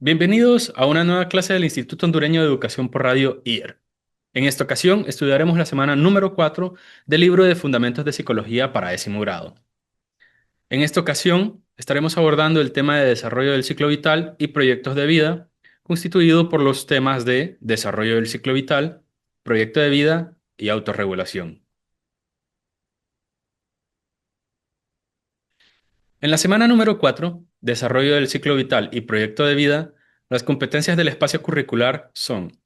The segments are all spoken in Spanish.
Bienvenidos a una nueva clase del Instituto Hondureño de Educación por Radio IER. En esta ocasión estudiaremos la semana número 4 del libro de Fundamentos de Psicología para décimo grado. En esta ocasión estaremos abordando el tema de desarrollo del ciclo vital y proyectos de vida, constituido por los temas de desarrollo del ciclo vital, proyecto de vida y autorregulación. En la semana número 4, desarrollo del ciclo vital y proyecto de vida, las competencias del espacio curricular son: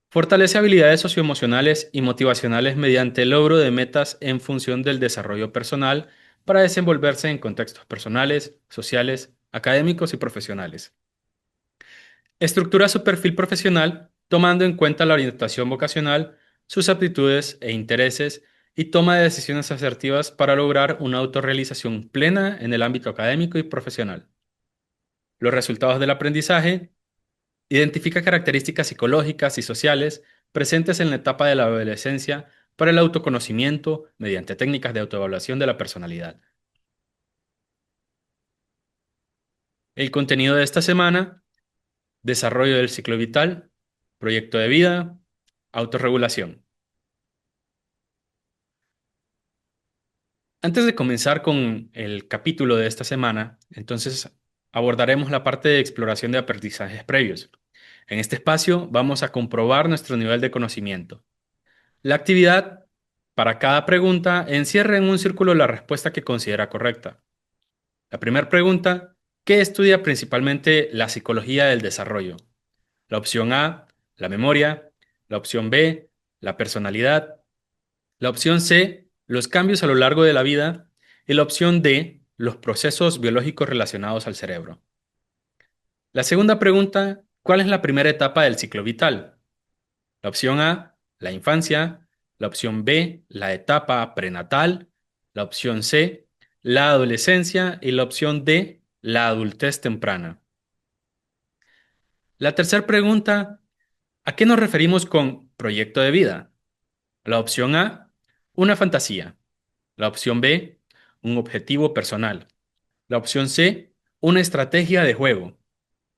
fortalece habilidades socioemocionales y motivacionales mediante el logro de metas en función del desarrollo personal para desenvolverse en contextos personales, sociales, académicos y profesionales. Estructura su perfil profesional tomando en cuenta la orientación vocacional, sus aptitudes e intereses y toma de decisiones asertivas para lograr una autorrealización plena en el ámbito académico y profesional. Los resultados del aprendizaje: identifica características psicológicas y sociales presentes en la etapa de la adolescencia para el autoconocimiento mediante técnicas de autoevaluación de la personalidad. El contenido de esta semana: desarrollo del ciclo vital, proyecto de vida, autorregulación. Antes de comenzar con el capítulo de esta semana, entonces abordaremos la parte de exploración de aprendizajes previos. En este espacio vamos a comprobar nuestro nivel de conocimiento. La actividad: para cada pregunta, encierre en un círculo la respuesta que considera correcta. La primera pregunta: ¿qué estudia principalmente la psicología del desarrollo? La opción A, la memoria; la opción B, la personalidad; la opción C, los cambios a lo largo de la vida; y la opción D, los procesos biológicos relacionados al cerebro. La segunda pregunta: ¿cuál es la primera etapa del ciclo vital? La opción A, la infancia; la opción B, la etapa prenatal; la opción C, la adolescencia; y la opción D, la adultez temprana. La tercera pregunta: ¿a qué nos referimos con proyecto de vida? La opción A, una fantasía; la opción B, un objetivo personal; la opción C, una estrategia de juego;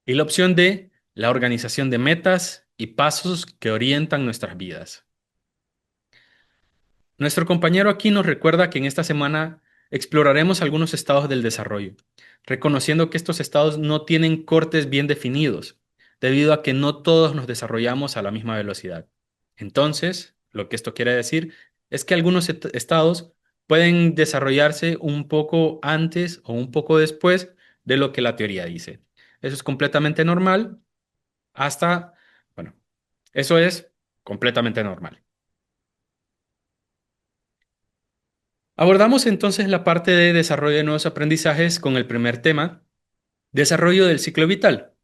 y la opción D, la organización de metas y pasos que orientan nuestras vidas. Nuestro compañero aquí nos recuerda que en esta semana exploraremos algunos estados del desarrollo, reconociendo que estos estados no tienen cortes bien definidos, debido a que no todos nos desarrollamos a la misma velocidad. Entonces, lo que esto quiere decir es que algunos estados pueden desarrollarse un poco antes o un poco después de lo que la teoría dice. Eso es completamente normal hasta, bueno, eso es completamente normal. Abordamos entonces la parte de desarrollo de nuevos aprendizajes con el primer tema: desarrollo del ciclo vital.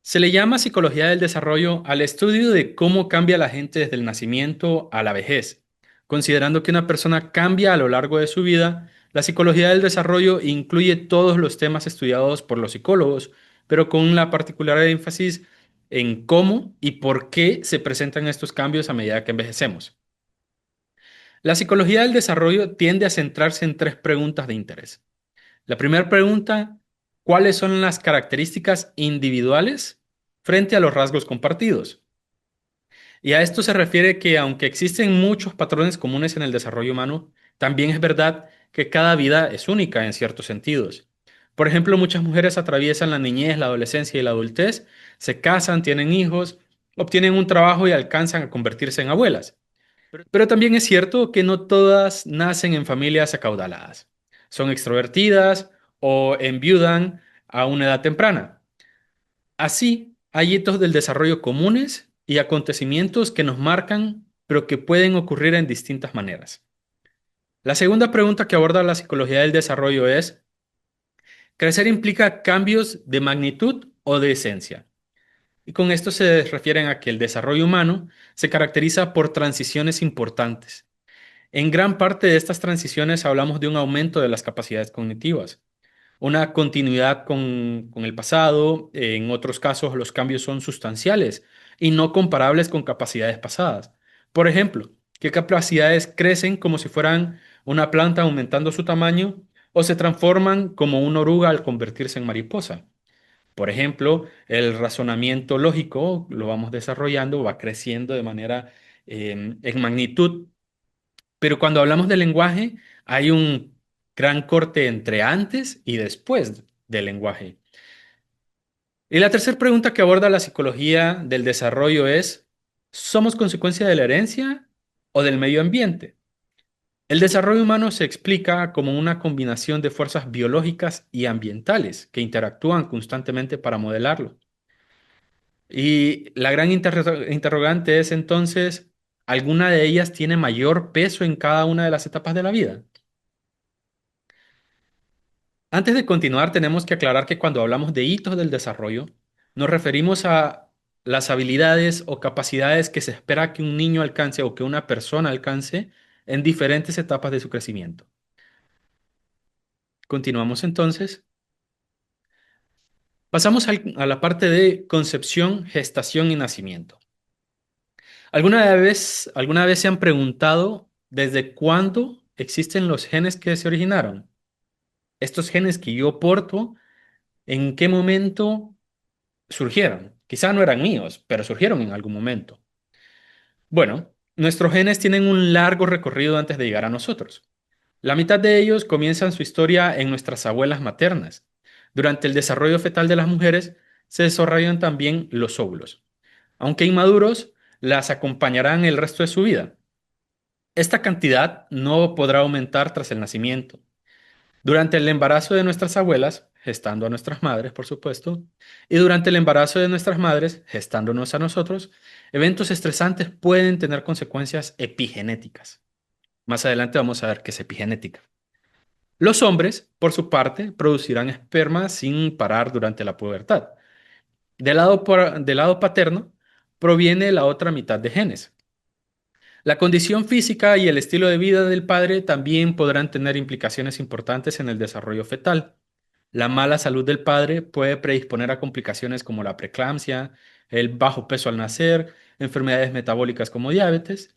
Se le llama psicología del desarrollo al estudio de cómo cambia la gente desde el nacimiento a la vejez. Considerando que una persona cambia a lo largo de su vida, la psicología del desarrollo incluye todos los temas estudiados por los psicólogos, pero con la particular énfasis en cómo y por qué se presentan estos cambios a medida que envejecemos. La psicología del desarrollo tiende a centrarse en tres preguntas de interés. La primera pregunta: ¿cuáles son las características individuales frente a los rasgos compartidos? Y a esto se refiere que aunque existen muchos patrones comunes en el desarrollo humano, también es verdad que cada vida es única en ciertos sentidos. Por ejemplo, muchas mujeres atraviesan la niñez, la adolescencia y la adultez, se casan, tienen hijos, obtienen un trabajo y alcanzan a convertirse en abuelas. Pero también es cierto que no todas nacen en familias acaudaladas. Son extrovertidas o enviudan a una edad temprana. Así, hay hitos del desarrollo comunes y acontecimientos que nos marcan, pero que pueden ocurrir en distintas maneras. La segunda pregunta que aborda la psicología del desarrollo es: ¿crecer implica cambios de magnitud o de esencia? Y con esto se refieren a que el desarrollo humano se caracteriza por transiciones importantes. En gran parte de estas transiciones hablamos de un aumento de las capacidades cognitivas, una continuidad con el pasado; en otros casos los cambios son sustanciales y no comparables con capacidades pasadas. Por ejemplo, ¿qué capacidades crecen como si fueran una planta aumentando su tamaño o se transforman como una oruga al convertirse en mariposa? Por ejemplo, el razonamiento lógico lo vamos desarrollando, va creciendo de manera en magnitud, pero cuando hablamos del lenguaje hay un gran corte entre antes y después del lenguaje. Y la tercera pregunta que aborda la psicología del desarrollo es, ¿somos consecuencia de la herencia o del medio ambiente? El desarrollo humano se explica como una combinación de fuerzas biológicas y ambientales que interactúan constantemente para modelarlo. Y la gran interrogante es entonces, ¿alguna de ellas tiene mayor peso en cada una de las etapas de la vida? Antes de continuar, tenemos que aclarar que cuando hablamos de hitos del desarrollo, nos referimos a las habilidades o capacidades que se espera que un niño alcance o que una persona alcance en diferentes etapas de su crecimiento. Continuamos entonces. Pasamos a la parte de concepción, gestación y nacimiento. Alguna vez se han preguntado desde cuándo existen los genes que se originaron? Estos genes que yo porto, ¿en qué momento surgieron? Quizá no eran míos, pero surgieron en algún momento. Bueno, nuestros genes tienen un largo recorrido antes de llegar a nosotros. La mitad de ellos comienzan su historia en nuestras abuelas maternas. Durante el desarrollo fetal de las mujeres se desarrollan también los óvulos. Aunque inmaduros, las acompañarán el resto de su vida. Esta cantidad no podrá aumentar tras el nacimiento. Durante el embarazo de nuestras abuelas, gestando a nuestras madres, por supuesto, y durante el embarazo de nuestras madres, gestándonos a nosotros, eventos estresantes pueden tener consecuencias epigenéticas. Más adelante vamos a ver qué es epigenética. Los hombres, por su parte, producirán esperma sin parar durante la pubertad. Del lado paterno, proviene la otra mitad de genes. La condición física y el estilo de vida del padre también podrán tener implicaciones importantes en el desarrollo fetal. La mala salud del padre puede predisponer a complicaciones como la preeclampsia, el bajo peso al nacer, enfermedades metabólicas como diabetes.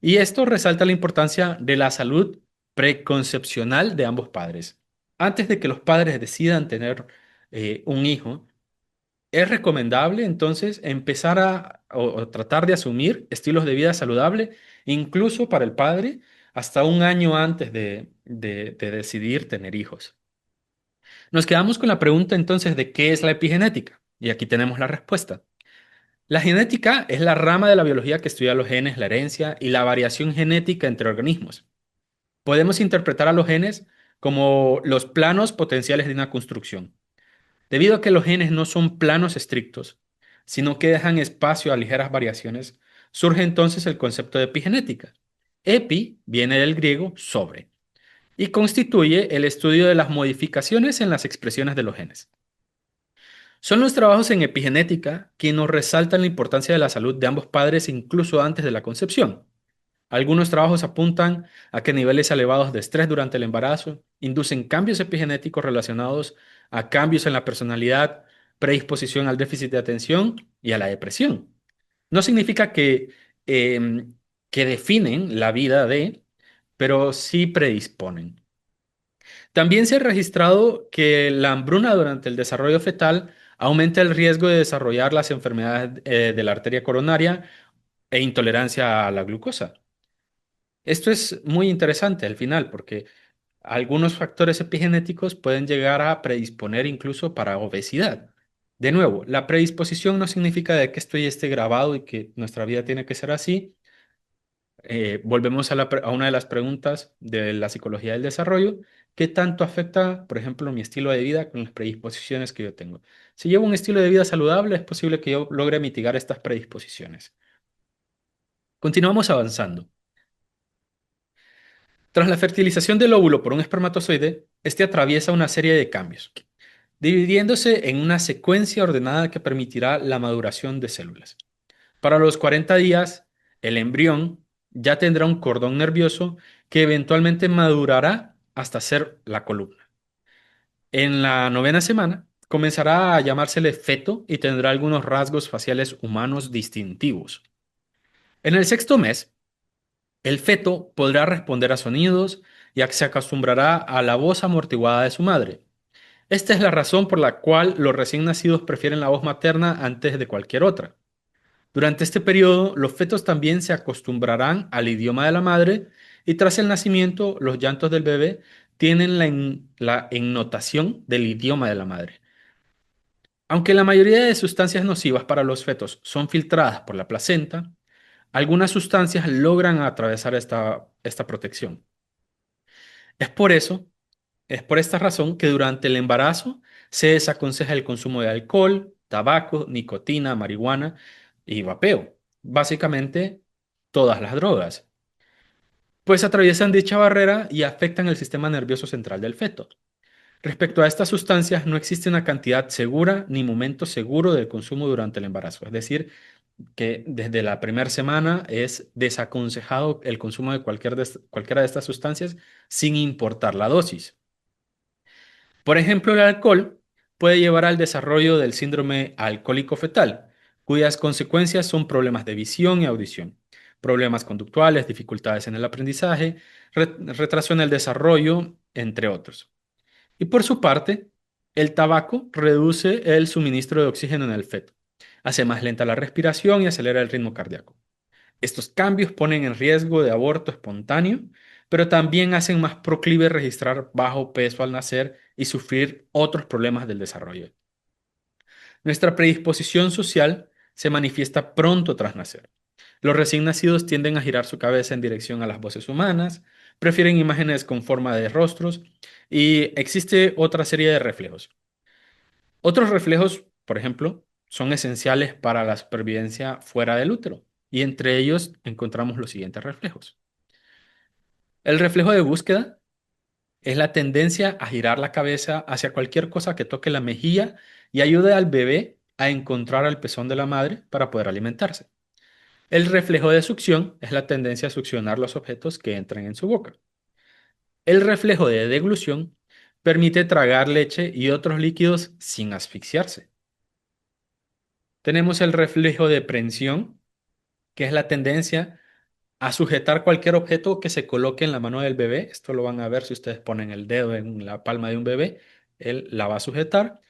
Y esto resalta la importancia de la salud preconcepcional de ambos padres. Antes de que los padres decidan tener un hijo, es recomendable entonces empezar o tratar de asumir estilos de vida saludable, incluso para el padre, hasta un año antes de decidir tener hijos. Nos quedamos con la pregunta entonces de qué es la epigenética. Y aquí tenemos la respuesta. La genética es la rama de la biología que estudia los genes, la herencia y la variación genética entre organismos. Podemos interpretar a los genes como los planos potenciales de una construcción. Debido a que los genes no son planos estrictos, sino que dejan espacio a ligeras variaciones, surge entonces el concepto de epigenética. Epi viene del griego sobre y constituye el estudio de las modificaciones en las expresiones de los genes. Son los trabajos en epigenética que nos resaltan la importancia de la salud de ambos padres incluso antes de la concepción. Algunos trabajos apuntan a que niveles elevados de estrés durante el embarazo inducen cambios epigenéticos relacionados a cambios en la personalidad, predisposición al déficit de atención y a la depresión. No significa em, que definen la vida de, pero sí predisponen. También se ha registrado que la hambruna durante el desarrollo fetal aumenta el riesgo de desarrollar las enfermedades de la arteria coronaria e intolerancia a la glucosa. Esto es muy interesante al final porque algunos factores epigenéticos pueden llegar a predisponer incluso para obesidad. De nuevo, la predisposición no significa de que esto ya esté grabado y que nuestra vida tiene que ser así. Volvemos a, a una de las preguntas de la psicología del desarrollo. ¿Qué tanto afecta, por ejemplo, mi estilo de vida con las predisposiciones que yo tengo? Si llevo un estilo de vida saludable, es posible que yo logre mitigar estas predisposiciones. Continuamos avanzando. Tras la fertilización del óvulo por un espermatozoide, este atraviesa una serie de cambios, dividiéndose en una secuencia ordenada que permitirá la maduración de células. Para los 40 días, el embrión ya tendrá un cordón nervioso que eventualmente madurará hasta ser la columna. En la novena semana, comenzará a llamársele feto y tendrá algunos rasgos faciales humanos distintivos. En el sexto mes, el feto podrá responder a sonidos y se acostumbrará a la voz amortiguada de su madre. Esta es la razón por la cual los recién nacidos prefieren la voz materna antes de cualquier otra. Durante este periodo, los fetos también se acostumbrarán al idioma de la madre y tras el nacimiento, los llantos del bebé tienen la ennotación del idioma de la madre. Aunque la mayoría de sustancias nocivas para los fetos son filtradas por la placenta, algunas sustancias logran atravesar esta protección. Es por eso, es por esta razón que durante el embarazo se desaconseja el consumo de alcohol, tabaco, nicotina, marihuana y vapeo. Básicamente, todas las drogas, pues atraviesan dicha barrera y afectan el sistema nervioso central del feto. Respecto a estas sustancias, no existe una cantidad segura ni momento seguro del consumo durante el embarazo. Es decir, que desde la primera semana es desaconsejado el consumo de cualquiera de estas sustancias sin importar la dosis. Por ejemplo, el alcohol puede llevar al desarrollo del síndrome alcohólico fetal, cuyas consecuencias son problemas de visión y audición, problemas conductuales, dificultades en el aprendizaje, retraso en el desarrollo, entre otros. Y por su parte, el tabaco reduce el suministro de oxígeno en el feto, hace más lenta la respiración y acelera el ritmo cardíaco. Estos cambios ponen en riesgo de aborto espontáneo, pero también hacen más proclive registrar bajo peso al nacer y sufrir otros problemas del desarrollo. Nuestra predisposición social se manifiesta pronto tras nacer. Los recién nacidos tienden a girar su cabeza en dirección a las voces humanas, prefieren imágenes con forma de rostros y existe otra serie de reflejos. Otros reflejos, por ejemplo, son esenciales para la supervivencia fuera del útero y entre ellos encontramos los siguientes reflejos. El reflejo de búsqueda es la tendencia a girar la cabeza hacia cualquier cosa que toque la mejilla y ayude al bebé a encontrar el pezón de la madre para poder alimentarse. El reflejo de succión es la tendencia a succionar los objetos que entran en su boca. El reflejo de deglución permite tragar leche y otros líquidos sin asfixiarse. Tenemos el reflejo de prensión, que es la tendencia a sujetar cualquier objeto que se coloque en la mano del bebé. Esto lo van a ver si ustedes ponen el dedo en la palma de un bebé, él la va a sujetar.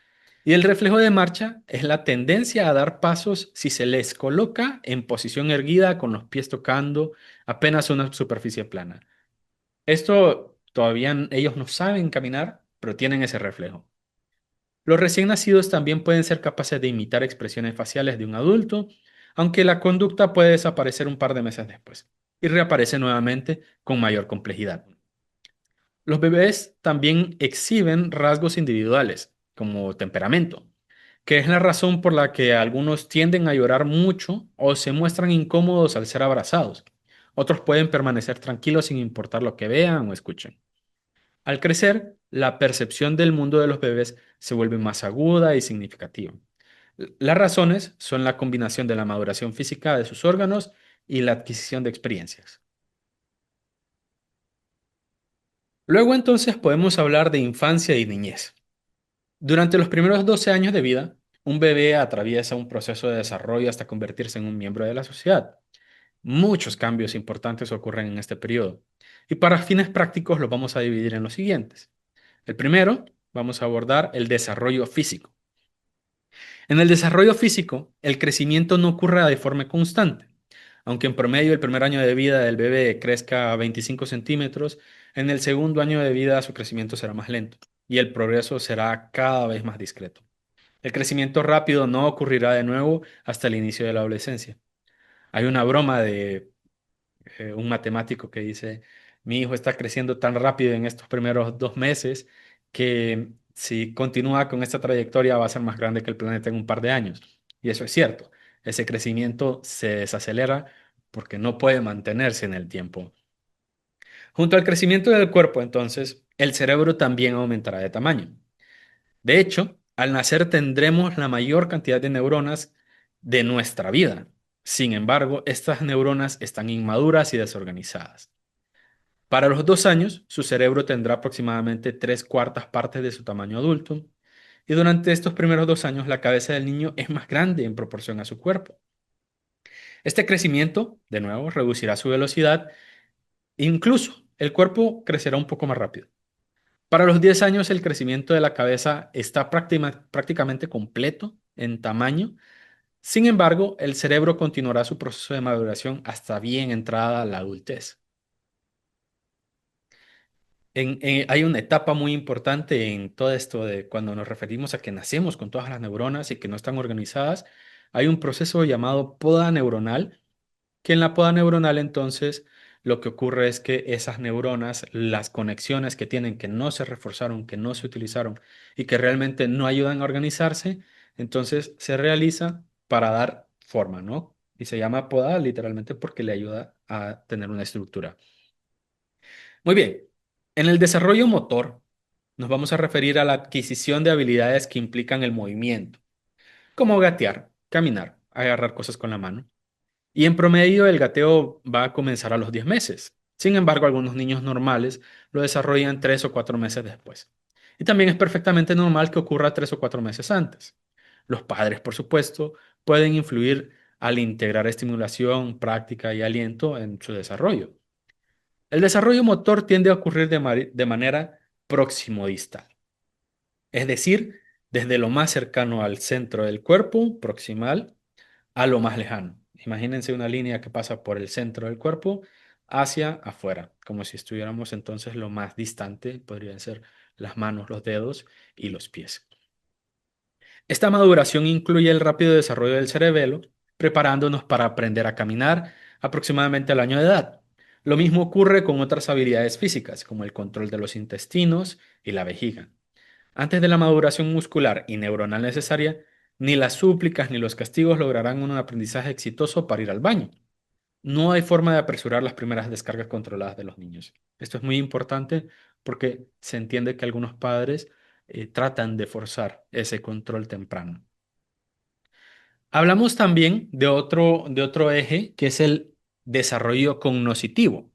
Y el reflejo de marcha es la tendencia a dar pasos si se les coloca en posición erguida con los pies tocando apenas una superficie plana. Esto todavía ellos no saben caminar, pero tienen ese reflejo. Los recién nacidos también pueden ser capaces de imitar expresiones faciales de un adulto, aunque la conducta puede desaparecer un par de meses después y reaparece nuevamente con mayor complejidad. Los bebés también exhiben rasgos individuales, como temperamento, que es la razón por la que algunos tienden a llorar mucho o se muestran incómodos al ser abrazados. Otros pueden permanecer tranquilos sin importar lo que vean o escuchen. Al crecer, la percepción del mundo de los bebés se vuelve más aguda y significativa. Las razones son la combinación de la maduración física de sus órganos y la adquisición de experiencias. Luego entonces podemos hablar de infancia y niñez. Durante los primeros 12 años de vida, un bebé atraviesa un proceso de desarrollo hasta convertirse en un miembro de la sociedad. Muchos cambios importantes ocurren en este periodo y para fines prácticos los vamos a dividir en los siguientes. El primero, vamos a abordar el desarrollo físico. En el desarrollo físico, el crecimiento no ocurre de forma constante. Aunque en promedio el primer año de vida del bebé crezca 25 centímetros, en el segundo año de vida su crecimiento será más lento y el progreso será cada vez más discreto. El crecimiento rápido no ocurrirá de nuevo hasta el inicio de la adolescencia. Hay una broma de un matemático que dice, mi hijo está creciendo tan rápido en estos primeros 2 meses que si continúa con esta trayectoria va a ser más grande que el planeta en un par de años. Y eso es cierto. Ese crecimiento se desacelera porque no puede mantenerse en el tiempo. Junto al crecimiento del cuerpo, entonces, el cerebro también aumentará de tamaño. De hecho, al nacer tendremos la mayor cantidad de neuronas de nuestra vida. Sin embargo, estas neuronas están inmaduras y desorganizadas. Para los 2 años, su cerebro tendrá aproximadamente 3/4 partes de su tamaño adulto, y durante estos primeros 2 años la cabeza del niño es más grande en proporción a su cuerpo. Este crecimiento, de nuevo, reducirá su velocidad, e incluso el cuerpo crecerá un poco más rápido. Para los 10 años el crecimiento de la cabeza está prácticamente completo en tamaño. Sin embargo, el cerebro continuará su proceso de maduración hasta bien entrada la adultez. Hay una etapa muy importante en todo esto de cuando nos referimos a que nacemos con todas las neuronas y que no están organizadas. Hay un proceso llamado poda neuronal, que en la poda neuronal entonces lo que ocurre es que esas neuronas, las conexiones que tienen que no se reforzaron, que no se utilizaron y que realmente no ayudan a organizarse, entonces se realiza para dar forma, ¿no? Y se llama poda literalmente porque le ayuda a tener una estructura. Muy bien, en el desarrollo motor nos vamos a referir a la adquisición de habilidades que implican el movimiento, como gatear, caminar, agarrar cosas con la mano. Y en promedio el gateo va a comenzar a los 10 meses. Sin embargo, algunos niños normales lo desarrollan 3 o 4 meses después. Y también es perfectamente normal que ocurra 3 o 4 meses antes. Los padres, por supuesto, pueden influir al integrar estimulación, práctica y aliento en su desarrollo. El desarrollo motor tiende a ocurrir de manera proximodistal, es decir, desde lo más cercano al centro del cuerpo, proximal, a lo más lejano. Imagínense una línea que pasa por el centro del cuerpo hacia afuera, como si estuviéramos entonces lo más distante, podrían ser las manos, los dedos y los pies. Esta maduración incluye el rápido desarrollo del cerebelo, preparándonos para aprender a caminar aproximadamente al año de edad. Lo mismo ocurre con otras habilidades físicas, como el control de los intestinos y la vejiga. Antes de la maduración muscular y neuronal necesaria, ni las súplicas ni los castigos lograrán un aprendizaje exitoso para ir al baño. No hay forma de apresurar las primeras descargas controladas de los niños. Esto es muy importante porque se entiende que algunos padres tratan de forzar ese control temprano. Hablamos también de otro eje que es el desarrollo cognoscitivo.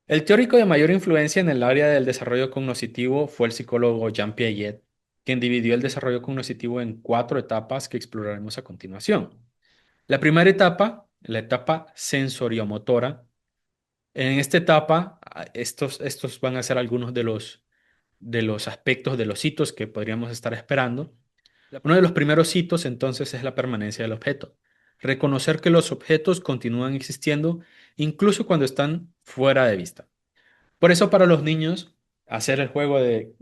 El teórico de mayor influencia en el área del desarrollo cognoscitivo fue el psicólogo Jean Piaget, quien dividió el desarrollo cognoscitivo en 4 etapas que exploraremos a continuación. La primera etapa, la etapa sensoriomotora. En esta etapa, estos van a ser algunos de los aspectos, de los hitos que podríamos estar esperando. Uno de los primeros hitos entonces es la permanencia del objeto. Reconocer que los objetos continúan existiendo incluso cuando están fuera de vista. Por eso para los niños, hacer el juego de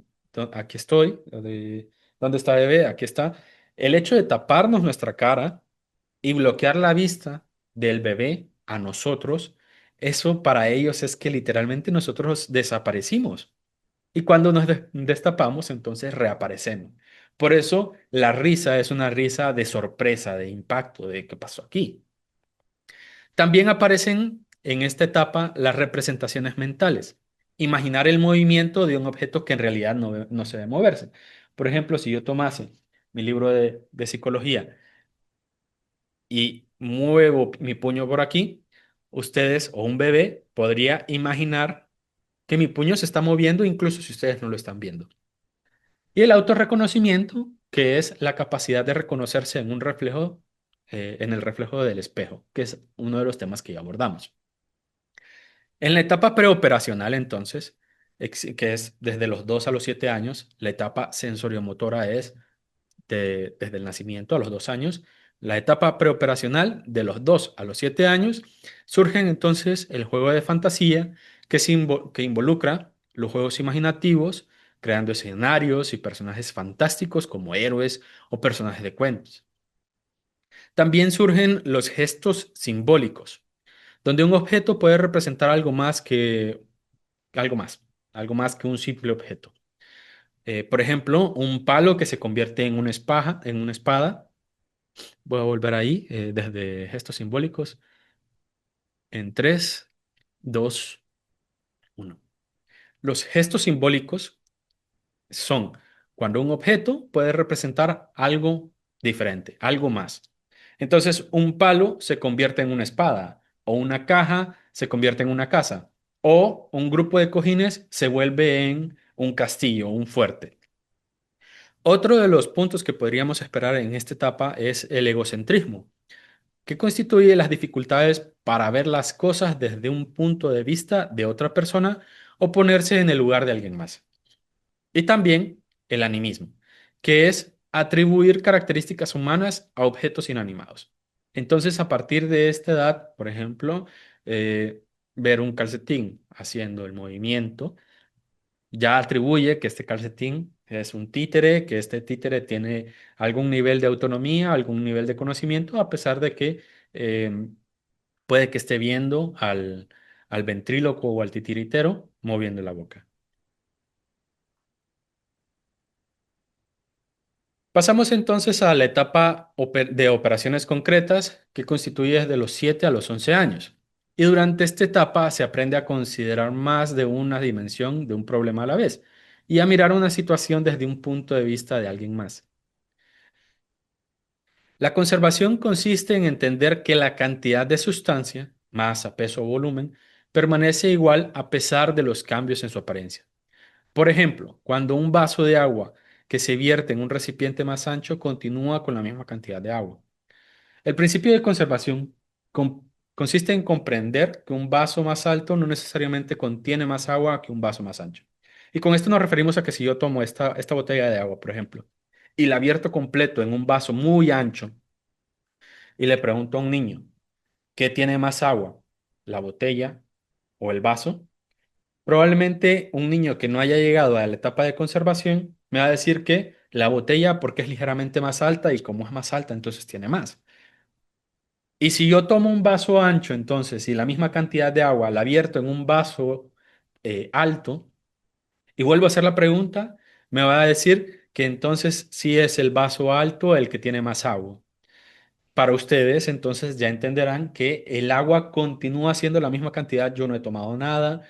aquí estoy, o de ¿dónde está bebé? Aquí está. El hecho de taparnos nuestra cara y bloquear la vista del bebé a nosotros, eso para ellos es que literalmente nosotros desaparecimos. Y cuando nos destapamos, entonces reaparecemos. Por eso la risa es una risa de sorpresa, de impacto, de qué pasó aquí. También aparecen en esta etapa las representaciones mentales. Imaginar el movimiento de un objeto que en realidad no se debe moverse. Por ejemplo, si yo tomase mi libro de psicología y muevo mi puño por aquí, ustedes o un bebé podría imaginar que mi puño se está moviendo incluso si ustedes no lo están viendo. Y el autorreconocimiento, que es la capacidad de reconocerse en un reflejo, en el reflejo del espejo, que es uno de los temas que ya abordamos. En la etapa preoperacional, entonces, que es desde los 2 a los 7 años, la etapa sensoriomotora es desde el nacimiento a los 2 años. La etapa preoperacional, de los 2 a los 7 años, surgen entonces el juego de fantasía que involucra los juegos imaginativos, creando escenarios y personajes fantásticos como héroes o personajes de cuentos. También surgen los gestos simbólicos, donde un objeto puede representar algo más, algo más que un simple objeto. Por ejemplo, un palo que se convierte en una espada. Voy a volver ahí desde gestos simbólicos en 3, 2, 1. Los gestos simbólicos son cuando un objeto puede representar algo diferente, algo más. Entonces, un palo se convierte en una espada, o una caja se convierte en una casa, o un grupo de cojines se vuelve en un castillo, un fuerte. Otro de los puntos que podríamos esperar en esta etapa es el egocentrismo, que constituye las dificultades para ver las cosas desde un punto de vista de otra persona o ponerse en el lugar de alguien más. Y también el animismo, que es atribuir características humanas a objetos inanimados. Entonces, a partir de esta edad, por ejemplo, eh, ver un calcetín haciendo el movimiento, ya atribuye que este calcetín es un títere, que este títere tiene algún nivel de autonomía, algún nivel de conocimiento, a pesar de que eh, puede que esté viendo al ventríloco o al titiritero moviendo la boca. Pasamos entonces a la etapa de operaciones concretas que constituye desde los 7 a los 11 años. Y durante esta etapa se aprende a considerar más de una dimensión de un problema a la vez y a mirar una situación desde un punto de vista de alguien más. La conservación consiste en entender que la cantidad de sustancia, masa, peso o volumen, permanece igual a pesar de los cambios en su apariencia. Por ejemplo, cuando un vaso de agua que se vierte en un recipiente más ancho continúa con la misma cantidad de agua. El principio de conservación consiste en comprender que un vaso más alto no necesariamente contiene más agua que un vaso más ancho. Y con esto nos referimos a que si yo tomo esta botella de agua, por ejemplo, y la vierto completo en un vaso muy ancho y le pregunto a un niño, ¿qué tiene más agua? ¿La botella o el vaso? Probablemente un niño que no haya llegado a la etapa de conservación me va a decir que la botella porque es ligeramente más alta y como es más alta, entonces tiene más. Y si yo tomo un vaso ancho, entonces, y la misma cantidad de agua la vierto en un vaso alto y vuelvo a hacer la pregunta, me va a decir que entonces sí es el vaso alto el que tiene más agua. Para ustedes, entonces ya entenderán que el agua continúa siendo la misma cantidad. Yo no he tomado nada,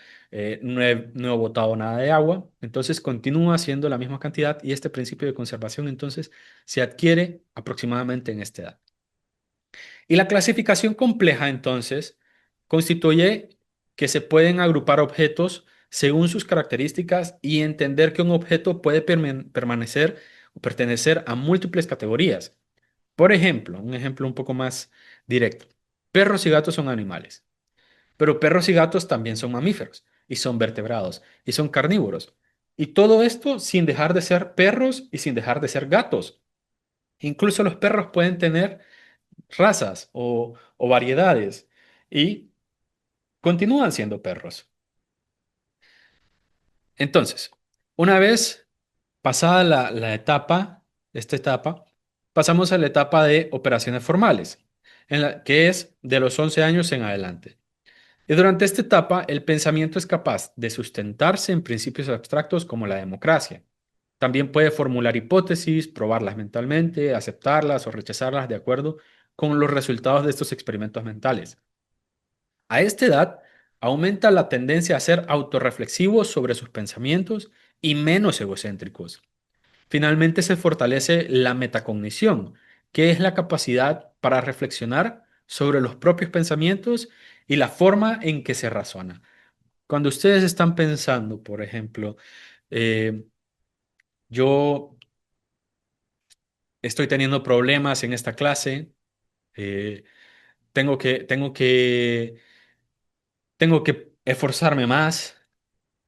no he botado nada de agua, entonces continúa siendo la misma cantidad y este principio de conservación entonces se adquiere aproximadamente en esta edad. Y la clasificación compleja entonces constituye que se pueden agrupar objetos según sus características y entender que un objeto puede permanecer o pertenecer a múltiples categorías. Por ejemplo, un ejemplo un poco más directo. Perros y gatos son animales, pero perros y gatos también son mamíferos y son vertebrados y son carnívoros. Y todo esto sin dejar de ser perros y sin dejar de ser gatos. Incluso los perros pueden tener razas o variedades y continúan siendo perros. Entonces, una vez pasada esta etapa, pasamos a la etapa de operaciones formales, que es de los 11 años en adelante. Y durante esta etapa, el pensamiento es capaz de sustentarse en principios abstractos como la democracia. También puede formular hipótesis, probarlas mentalmente, aceptarlas o rechazarlas de acuerdo con los resultados de estos experimentos mentales. A esta edad, aumenta la tendencia a ser autorreflexivos sobre sus pensamientos y menos egocéntricos. Finalmente se fortalece la metacognición, que es la capacidad para reflexionar sobre los propios pensamientos y la forma en que se razona. Cuando ustedes están pensando, por ejemplo, eh, yo estoy teniendo problemas en esta clase, eh, tengo que, tengo que, tengo que esforzarme más.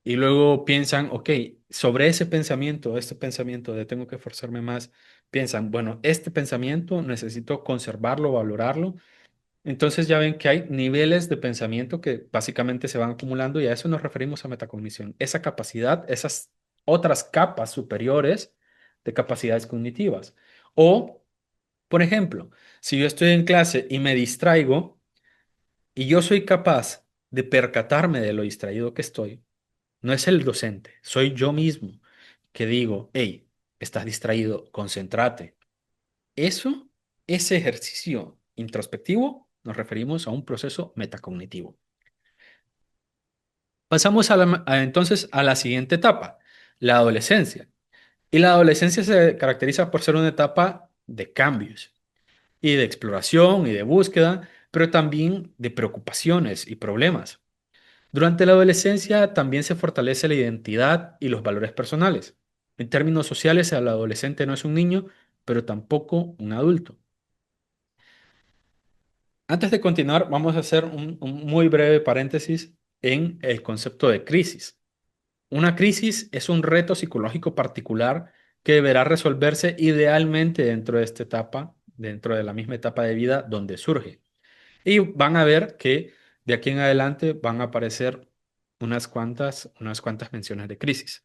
Y luego piensan, ok, sobre ese pensamiento, este pensamiento de tengo que esforzarme más, piensan, bueno, este pensamiento necesito conservarlo, valorarlo. Entonces ya ven que hay niveles de pensamiento que básicamente se van acumulando y a eso nos referimos a metacognición. Esa capacidad, esas otras capas superiores de capacidades cognitivas. O, por ejemplo, si yo estoy en clase y me distraigo y yo soy capaz de percatarme de lo distraído que estoy, no es el docente, soy yo mismo que digo, hey, estás distraído, concéntrate. Eso, ese ejercicio introspectivo, nos referimos a un proceso metacognitivo. Pasamos entonces a la siguiente etapa, la adolescencia. Y la adolescencia se caracteriza por ser una etapa de cambios y de exploración y de búsqueda, pero también de preocupaciones y problemas. Durante la adolescencia también se fortalece la identidad y los valores personales. En términos sociales, el adolescente no es un niño, pero tampoco un adulto. Antes de continuar, vamos a hacer un muy breve paréntesis en el concepto de crisis. Una crisis es un reto psicológico particular que deberá resolverse idealmente dentro de esta etapa, dentro de la misma etapa de vida donde surge. Y van a ver que de aquí en adelante van a aparecer unas cuantas menciones de crisis.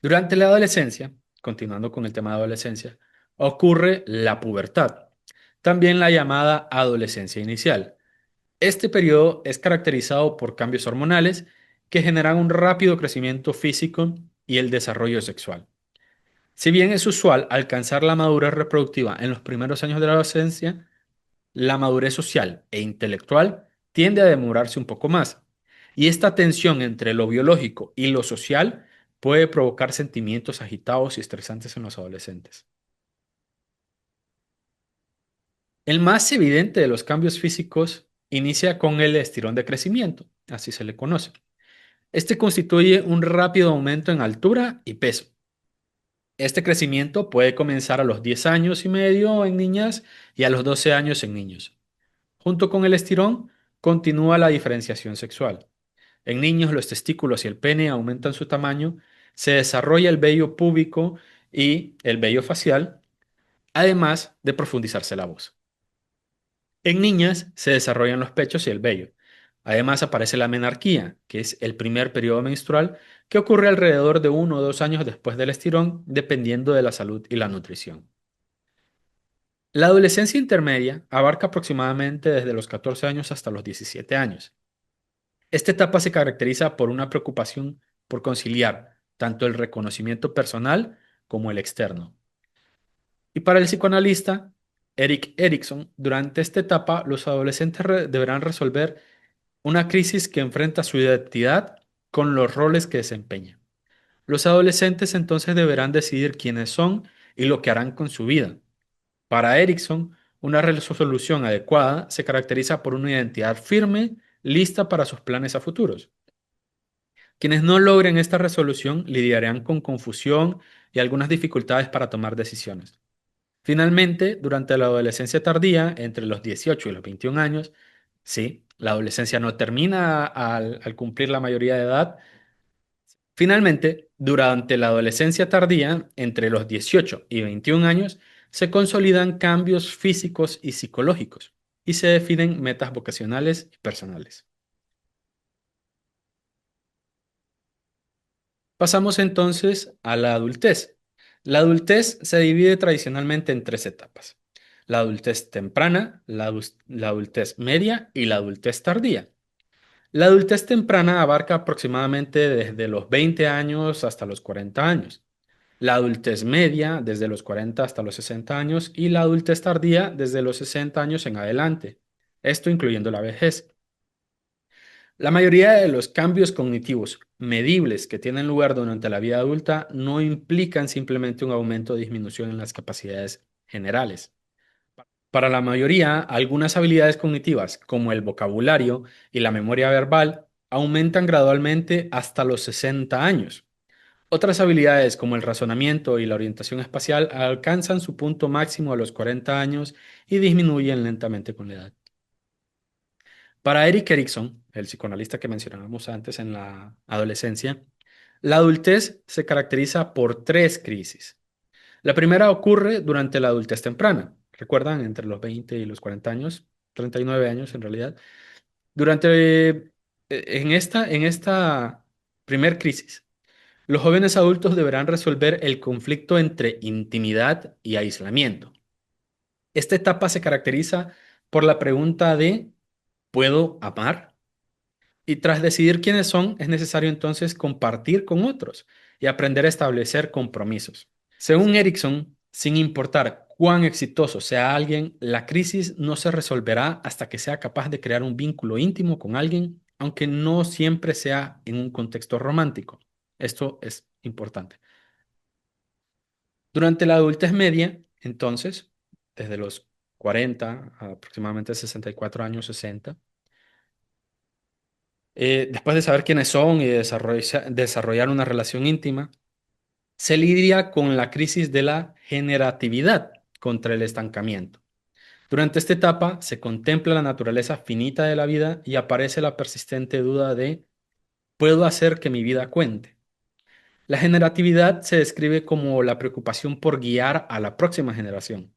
Durante la adolescencia, continuando con el tema de adolescencia, ocurre la pubertad, también la llamada adolescencia inicial. Este periodo es caracterizado por cambios hormonales que generan un rápido crecimiento físico y el desarrollo sexual. Si bien es usual alcanzar la madurez reproductiva en los primeros años de la adolescencia, la madurez social e intelectual tiende a demorarse un poco más. Y esta tensión entre lo biológico y lo social puede provocar sentimientos agitados y estresantes en los adolescentes. El más evidente de los cambios físicos inicia con el estirón de crecimiento, así se le conoce. Este constituye un rápido aumento en altura y peso. Este crecimiento puede comenzar a los 10 años y medio en niñas y a los 12 años en niños. Junto con el estirón, continúa la diferenciación sexual. En niños, los testículos y el pene aumentan su tamaño, se desarrolla el vello púbico y el vello facial, además de profundizarse la voz. En niñas se desarrollan los pechos y el vello. Además aparece la menarquía, que es el primer periodo menstrual que ocurre alrededor de 1 o 2 años después del estirón, dependiendo de la salud y la nutrición. La adolescencia intermedia abarca aproximadamente desde los 14 años hasta los 17 años. Esta etapa se caracteriza por una preocupación por conciliar tanto el reconocimiento personal como el externo. Y para el psicoanalista Erik Erikson, durante esta etapa los adolescentes deberán resolver una crisis que enfrenta su identidad con los roles que desempeñan. Los adolescentes entonces deberán decidir quiénes son y lo que harán con su vida. Para Erikson, una resolución adecuada se caracteriza por una identidad firme, lista para sus planes a futuros. Quienes no logren esta resolución lidiarán con confusión y algunas dificultades para tomar decisiones. Finalmente, durante la adolescencia tardía, entre los 18 y los 21 años, sí, la adolescencia no termina al cumplir la mayoría de edad. Finalmente, durante la adolescencia tardía, entre los 18 y 21 años, se consolidan cambios físicos y psicológicos y se definen metas vocacionales y personales. Pasamos entonces a la adultez. La adultez se divide tradicionalmente en tres etapas: la adultez temprana, la adultez media y la adultez tardía. La adultez temprana abarca aproximadamente desde los 20 años hasta los 40 años. La adultez media desde los 40 hasta los 60 años y la adultez tardía desde los 60 años en adelante. Esto incluyendo la vejez. La mayoría de los cambios cognitivos medibles que tienen lugar durante la vida adulta no implican simplemente un aumento o disminución en las capacidades generales. Para la mayoría, algunas habilidades cognitivas, como el vocabulario y la memoria verbal, aumentan gradualmente hasta los 60 años. Otras habilidades, como el razonamiento y la orientación espacial, alcanzan su punto máximo a los 40 años y disminuyen lentamente con la edad. Para Eric Erikson, el psicoanalista que mencionábamos antes en la adolescencia, la adultez se caracteriza por tres crisis. La primera ocurre durante la adultez temprana. ¿Recuerdan? Entre los 20 y los 40 años, 39 años en realidad. En esta primer crisis, los jóvenes adultos deberán resolver el conflicto entre intimidad y aislamiento. Esta etapa se caracteriza por la pregunta de ¿puedo amar? Y tras decidir quiénes son, es necesario entonces compartir con otros y aprender a establecer compromisos. Según Erickson, sin importar cuán exitoso sea alguien, la crisis no se resolverá hasta que sea capaz de crear un vínculo íntimo con alguien, aunque no siempre sea en un contexto romántico. Esto es importante. Durante la adultez media, entonces, desde los 40 a aproximadamente 64 años, 60, después de saber quiénes son y de desarrollar una relación íntima, se lidia con la crisis de la generatividad contra el estancamiento. Durante esta etapa se contempla la naturaleza finita de la vida y aparece la persistente duda de Puedo hacer que mi vida cuente. La generatividad se describe como la preocupación por guiar a la próxima generación.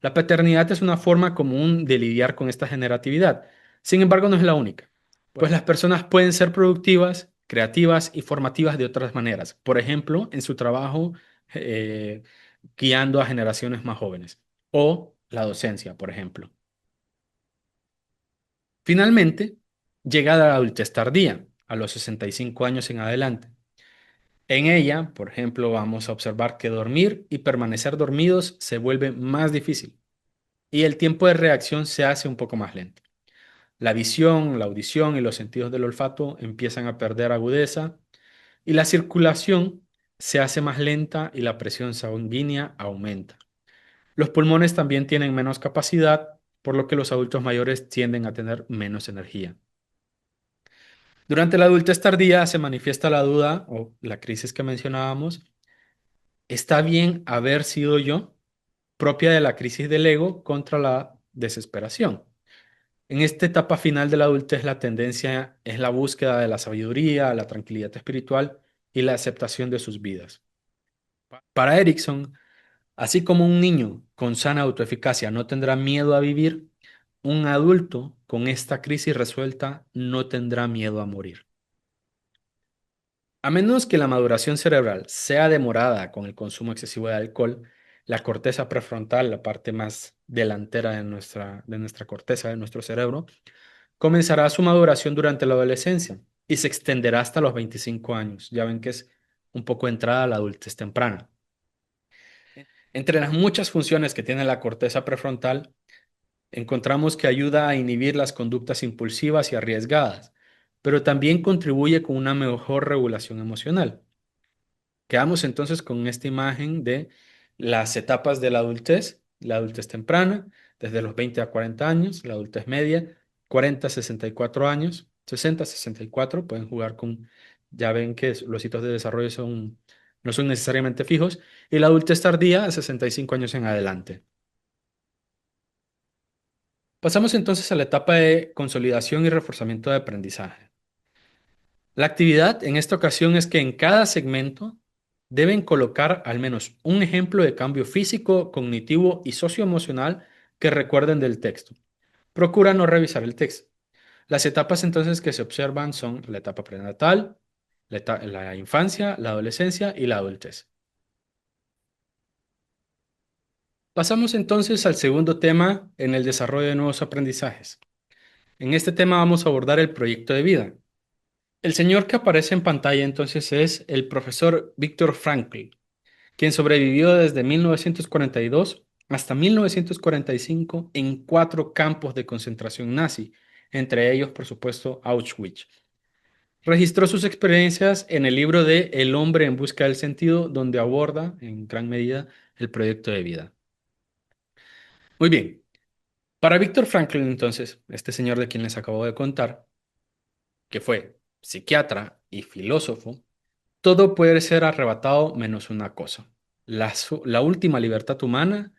La paternidad es una forma común de lidiar con esta generatividad. Sin embargo, no es la única, pues las personas pueden ser productivas, creativas y formativas de otras maneras. Por ejemplo, en su trabajo, eh, guiando a generaciones más jóvenes, o la docencia, por ejemplo. Finalmente, llega la adultez tardía, a los 65 años en adelante. En ella, por ejemplo, vamos a observar que dormir y permanecer dormidos se vuelve más difícil y el tiempo de reacción se hace un poco más lento. La visión, la audición y los sentidos del olfato empiezan a perder agudeza y la circulación se hace más lenta y la presión sanguínea aumenta. Los pulmones también tienen menos capacidad, por lo que los adultos mayores tienden a tener menos energía. Durante la adultez tardía se manifiesta la duda o la crisis que mencionábamos. ¿Está bien haber sido yo? Propia de la crisis del ego contra la desesperación. En esta etapa final de la adultez, la tendencia es la búsqueda de la sabiduría, la tranquilidad espiritual y la aceptación de sus vidas. Para Erickson, así como un niño con sana autoeficacia no tendrá miedo a vivir, un adulto con esta crisis resuelta no tendrá miedo a morir. A menos que la maduración cerebral sea demorada con el consumo excesivo de alcohol, la corteza prefrontal, la parte más delantera de nuestra corteza, de nuestro cerebro, comenzará su maduración durante la adolescencia y se extenderá hasta los 25 años. Ya ven que es un poco entrada a la adultez temprana. Entre las muchas funciones que tiene la corteza prefrontal, encontramos que ayuda a inhibir las conductas impulsivas y arriesgadas, pero también contribuye con una mejor regulación emocional. Quedamos entonces con esta imagen de las etapas de la adultez temprana, desde los 20 a 40 años, la adultez media, 40 a 64 años, 60 a 64, pueden jugar con, ya ven que los hitos de desarrollo no son necesariamente fijos, y la adultez tardía a 65 años en adelante. Pasamos entonces a la etapa de consolidación y reforzamiento de aprendizaje. La actividad en esta ocasión es que en cada segmento deben colocar al menos un ejemplo de cambio físico, cognitivo y socioemocional que recuerden del texto. Procura no revisar el texto. Las etapas entonces que se observan son la etapa prenatal, la infancia, la adolescencia y la adultez. Pasamos entonces al segundo tema en el desarrollo de nuevos aprendizajes. En este tema vamos a abordar el proyecto de vida. El señor que aparece en pantalla entonces es el profesor Viktor Frankl, quien sobrevivió desde 1942 hasta 1945 en 4 campos de concentración nazi, entre ellos, por supuesto, Auschwitz. Registró sus experiencias en el libro de El hombre en busca del sentido, donde aborda, en gran medida, el proyecto de vida. Muy bien, para Viktor Frankl, entonces, este señor de quien les acabo de contar, que fue psiquiatra y filósofo, todo puede ser arrebatado menos una cosa. La última libertad humana,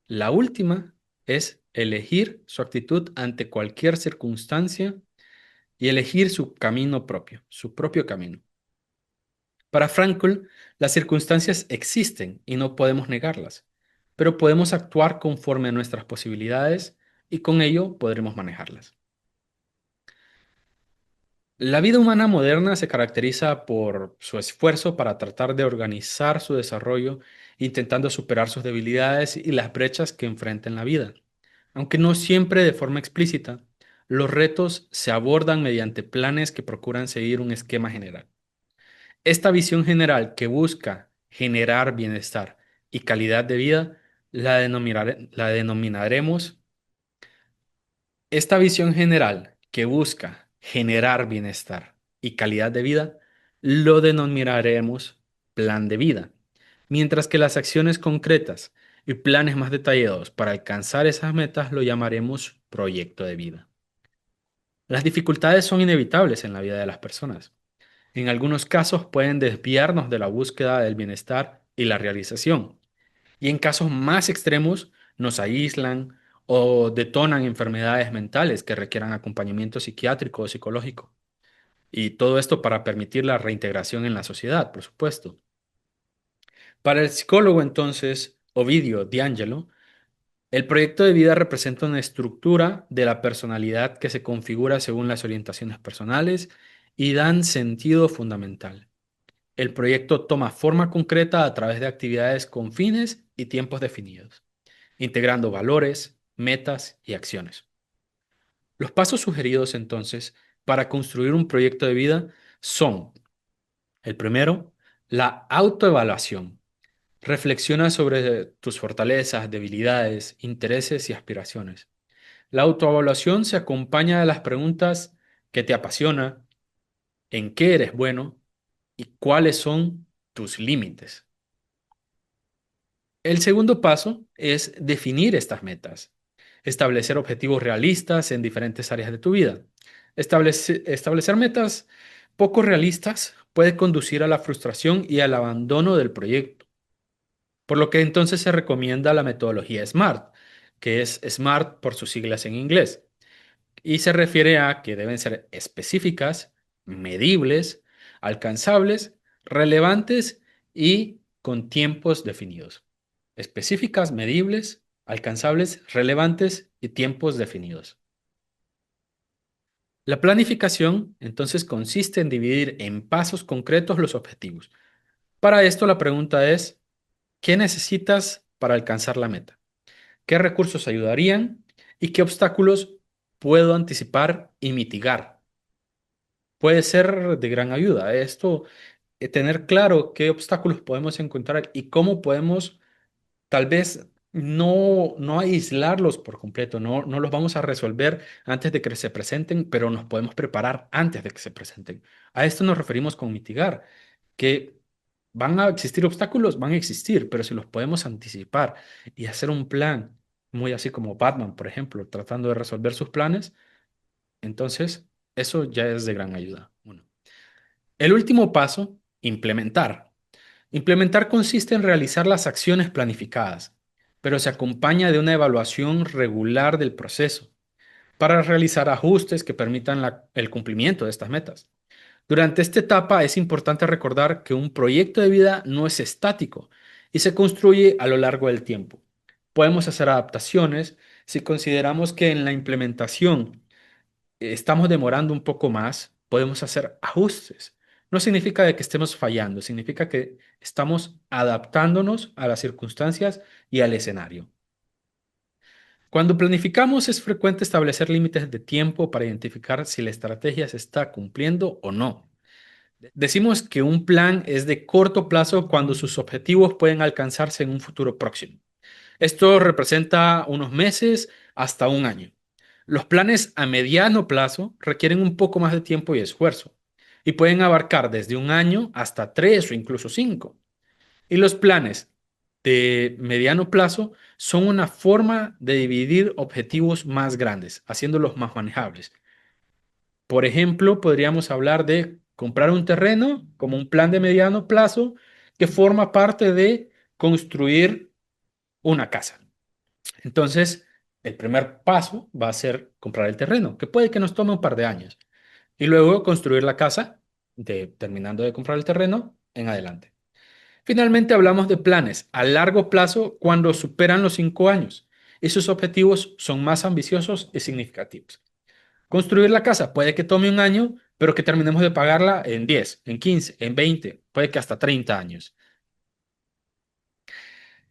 la última, es elegir su actitud ante cualquier circunstancia y elegir su camino propio, su propio camino. Para Frankl, las circunstancias existen y no podemos negarlas, pero podemos actuar conforme a nuestras posibilidades y con ello podremos manejarlas. La vida humana moderna se caracteriza por su esfuerzo para tratar de organizar su desarrollo, intentando superar sus debilidades y las brechas que enfrenta en la vida. Aunque no siempre de forma explícita, los retos se abordan mediante planes que procuran seguir un esquema general. Esta visión general que busca generar bienestar y calidad de vida la denominaremos. Esta visión general que busca generar bienestar y calidad de vida lo denominaremos plan de vida, mientras que las acciones concretas y planes más detallados para alcanzar esas metas lo llamaremos proyecto de vida. Las dificultades son inevitables en la vida de las personas. En algunos casos pueden desviarnos de la búsqueda del bienestar y la realización, y en casos más extremos nos aíslan o detonan enfermedades mentales que requieran acompañamiento psiquiátrico o psicológico. Y todo esto para permitir la reintegración en la sociedad, por supuesto. Para el psicólogo, entonces, Ovidio D'Angelo, el proyecto de vida representa una estructura de la personalidad que se configura según las orientaciones personales y dan sentido fundamental. El proyecto toma forma concreta a través de actividades con fines y tiempos definidos, integrando valores, metas y acciones. Los pasos sugeridos entonces para construir un proyecto de vida son: el primero, la autoevaluación. Reflexiona sobre tus fortalezas, debilidades, intereses y aspiraciones. La autoevaluación se acompaña de las preguntas: ¿qué te apasiona? ¿En qué eres bueno? ¿Y cuáles son tus límites? El segundo paso es definir estas metas, establecer objetivos realistas en diferentes áreas de tu vida. Establecer metas poco realistas puede conducir a la frustración y al abandono del proyecto, por lo que entonces se recomienda la metodología SMART, que es SMART por sus siglas en inglés, y se refiere a que deben ser específicas, medibles, alcanzables, relevantes y con tiempos definidos. Específicas, medibles, alcanzables, relevantes y tiempos definidos. La planificación entonces consiste en dividir en pasos concretos los objetivos. Para esto la pregunta es: ¿qué necesitas para alcanzar la meta? ¿Qué recursos ayudarían? ¿Y qué obstáculos puedo anticipar y mitigar? Puede ser de gran ayuda esto, tener claro qué obstáculos podemos encontrar y cómo podemos tal vez no aislarlos por completo, no los vamos a resolver antes de que se presenten, pero nos podemos preparar antes de que se presenten. A esto nos referimos con mitigar, que van a existir obstáculos, van a existir, pero si los podemos anticipar y hacer un plan, muy así como Batman, por ejemplo, tratando de resolver sus planes, entonces eso ya es de gran ayuda. Uno. El último paso, implementar. Implementar consiste en realizar las acciones planificadas, pero se acompaña de una evaluación regular del proceso para realizar ajustes que permitan el cumplimiento de estas metas. Durante esta etapa es importante recordar que un proyecto de vida no es estático y se construye a lo largo del tiempo. Podemos hacer adaptaciones si consideramos que en la implementación estamos demorando un poco más, podemos hacer ajustes. No significa de que estemos fallando, significa que estamos adaptándonos a las circunstancias y al escenario. Cuando planificamos es frecuente establecer límites de tiempo para identificar si la estrategia se está cumpliendo o no. Decimos que un plan es de corto plazo cuando sus objetivos pueden alcanzarse en un futuro próximo. Esto representa unos meses hasta un año. Los planes a mediano plazo requieren un poco más de tiempo y esfuerzo y pueden abarcar desde un año hasta 3 o incluso 5. Y los planes de mediano plazo son una forma de dividir objetivos más grandes, haciéndolos más manejables. Por ejemplo, podríamos hablar de comprar un terreno como un plan de mediano plazo que forma parte de construir una casa. Entonces, el primer paso va a ser comprar el terreno, que puede que nos tome un par de años, y luego construir la casa, terminando de comprar el terreno, en adelante. Finalmente, hablamos de planes a largo plazo cuando superan los 5 años y sus objetivos son más ambiciosos y significativos. Construir la casa puede que tome un año, pero que terminemos de pagarla en 10, en 15, en 20, puede que hasta 30 años.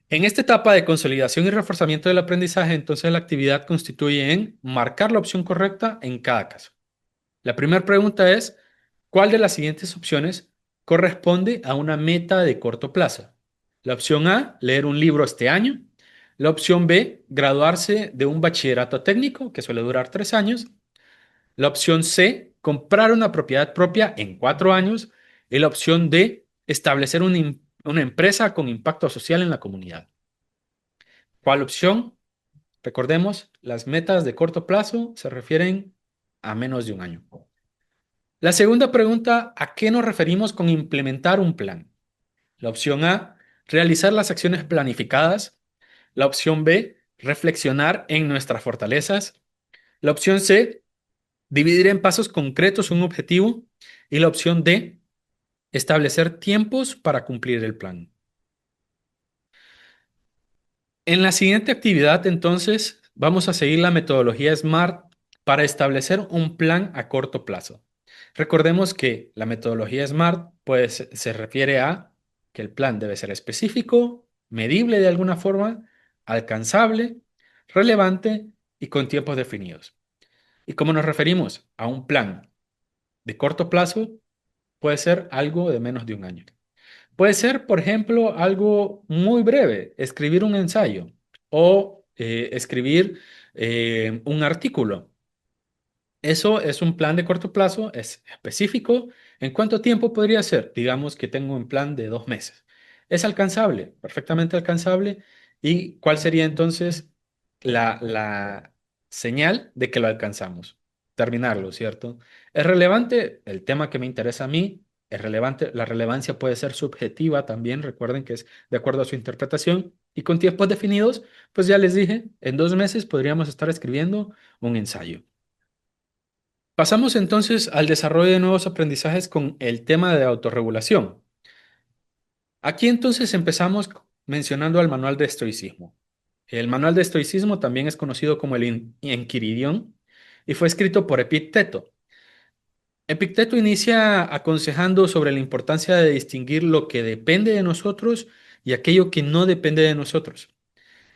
En esta etapa de consolidación y reforzamiento del aprendizaje, entonces la actividad constituye en marcar la opción correcta en cada caso. La primera pregunta es: ¿cuál de las siguientes opciones corresponde a una meta de corto plazo? La opción A, leer un libro este año. La opción B, graduarse de un bachillerato técnico, que suele durar 3 años. La opción C, comprar una propiedad propia en 4 años. Y la opción D, establecer una empresa con impacto social en la comunidad. ¿Cuál opción? Recordemos, las metas de corto plazo se refieren a menos de un año. La segunda pregunta: ¿a qué nos referimos con implementar un plan? La opción A, realizar las acciones planificadas. La opción B, reflexionar en nuestras fortalezas. La opción C, Dividir en pasos concretos un objetivo y la opción D, establecer tiempos para cumplir el plan. En la siguiente actividad, entonces, vamos a seguir la metodología SMART para establecer un plan a corto plazo. Recordemos que la metodología SMART pues, se refiere a que el plan debe ser específico, medible de alguna forma, alcanzable, relevante y con tiempos definidos. Y como nos referimos a un plan de corto plazo, puede ser algo de menos de un año. Puede ser, por ejemplo, algo muy breve, escribir un ensayo o escribir un artículo. Eso es un plan de corto plazo, es específico. ¿En cuánto tiempo podría ser? Digamos que tengo un plan de 2 meses. Es alcanzable, perfectamente alcanzable. ¿Y cuál sería entonces la señal de que lo alcanzamos? Terminarlo, ¿cierto? ¿Es relevante? El tema que me interesa a mí es relevante. La relevancia puede ser subjetiva también. Recuerden que es de acuerdo a su interpretación. Y con tiempos definidos, pues ya les dije, en 2 meses podríamos estar escribiendo un ensayo. Pasamos entonces al desarrollo de nuevos aprendizajes con el tema de autorregulación. Aquí entonces empezamos mencionando al manual de estoicismo. El manual de estoicismo también es conocido como el Enquiridión y fue escrito por Epicteto. Epicteto inicia aconsejando sobre la importancia de distinguir lo que depende de nosotros y aquello que no depende de nosotros.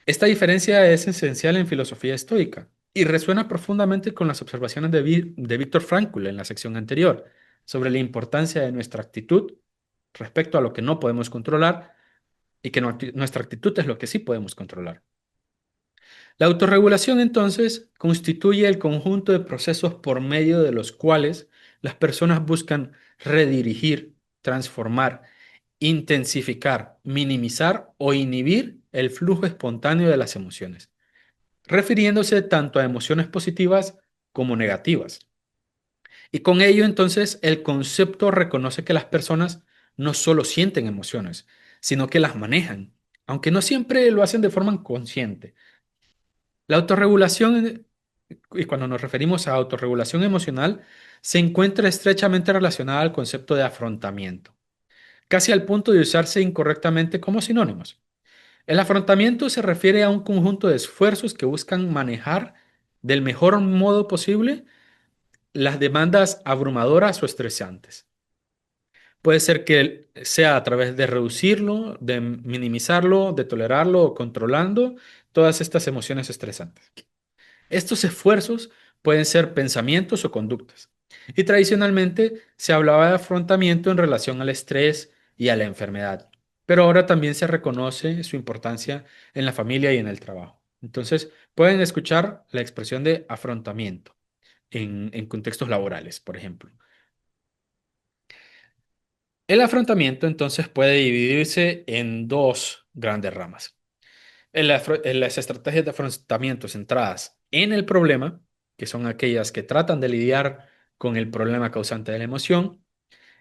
Esta diferencia es esencial en filosofía estoica y resuena profundamente con las observaciones de Víctor Frankl en la sección anterior sobre la importancia de nuestra actitud respecto a lo que no podemos controlar y que nuestra actitud es lo que sí podemos controlar. La autorregulación entonces constituye el conjunto de procesos por medio de los cuales las personas buscan redirigir, transformar, intensificar, minimizar o inhibir el flujo espontáneo de las emociones, refiriéndose tanto a emociones positivas como negativas. Y con ello, entonces, el concepto reconoce que las personas no solo sienten emociones, sino que las manejan, aunque no siempre lo hacen de forma consciente. La autorregulación, y cuando nos referimos a autorregulación emocional, se encuentra estrechamente relacionada al concepto de afrontamiento, casi al punto de usarse incorrectamente como sinónimos. El afrontamiento se refiere a un conjunto de esfuerzos que buscan manejar del mejor modo posible las demandas abrumadoras o estresantes. Puede ser que sea a través de reducirlo, de minimizarlo, de tolerarlo o controlando todas estas emociones estresantes. Estos esfuerzos pueden ser pensamientos o conductas. Y tradicionalmente se hablaba de afrontamiento en relación al estrés y a la enfermedad, pero ahora también se reconoce su importancia en la familia y en el trabajo. Entonces, pueden escuchar la expresión de afrontamiento en contextos laborales, por ejemplo. El afrontamiento entonces puede dividirse en dos grandes ramas. En las estrategias de afrontamiento centradas en el problema, que son aquellas que tratan de lidiar con el problema causante de la emoción,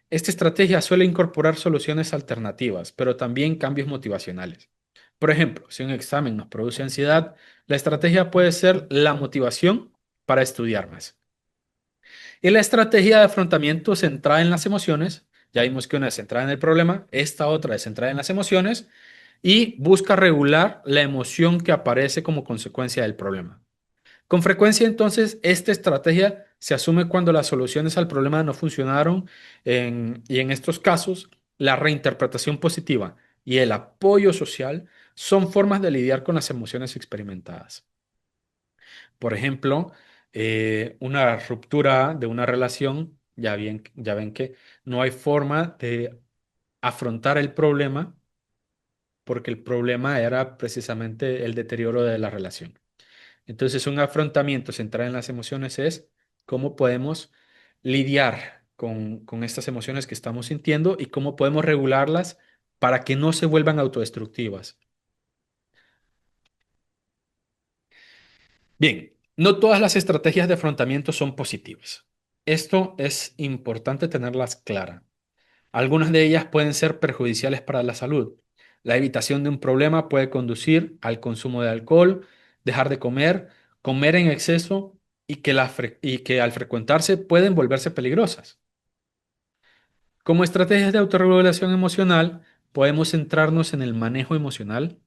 esta estrategia suele incorporar soluciones alternativas, pero también cambios motivacionales. Por ejemplo, si un examen nos produce ansiedad, la estrategia puede ser la motivación para estudiar más. Y la estrategia de afrontamiento centrada en las emociones, ya vimos que una es centrada en el problema, esta otra es centrada en las emociones y busca regular la emoción que aparece como consecuencia del problema. Con frecuencia, entonces, esta estrategia se asume cuando las soluciones al problema no funcionaron y en estos casos, la reinterpretación positiva y el apoyo social son formas de lidiar con las emociones experimentadas. Por ejemplo, una ruptura de una relación, ya ven que no hay forma de afrontar el problema porque el problema era precisamente el deterioro de la relación. Entonces, un afrontamiento centrado en las emociones es cómo podemos lidiar con estas emociones que estamos sintiendo y cómo podemos regularlas para que no se vuelvan autodestructivas. Bien, no todas las estrategias de afrontamiento son positivas. Esto es importante tenerlas claras. Algunas de ellas pueden ser perjudiciales para la salud. La evitación de un problema puede conducir al consumo de alcohol, dejar de comer, comer en exceso y que al frecuentarse pueden volverse peligrosas. Como estrategias de autorregulación emocional, podemos centrarnos en el manejo emocional,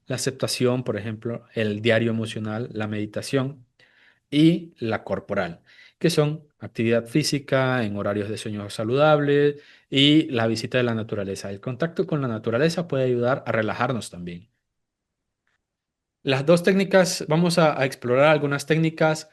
la aceptación, por ejemplo, el diario emocional, la meditación y la corporal, que son actividad física en horarios de sueño saludables y la visita de la naturaleza. El contacto con la naturaleza puede ayudar a relajarnos también. Las dos técnicas, vamos a explorar algunas técnicas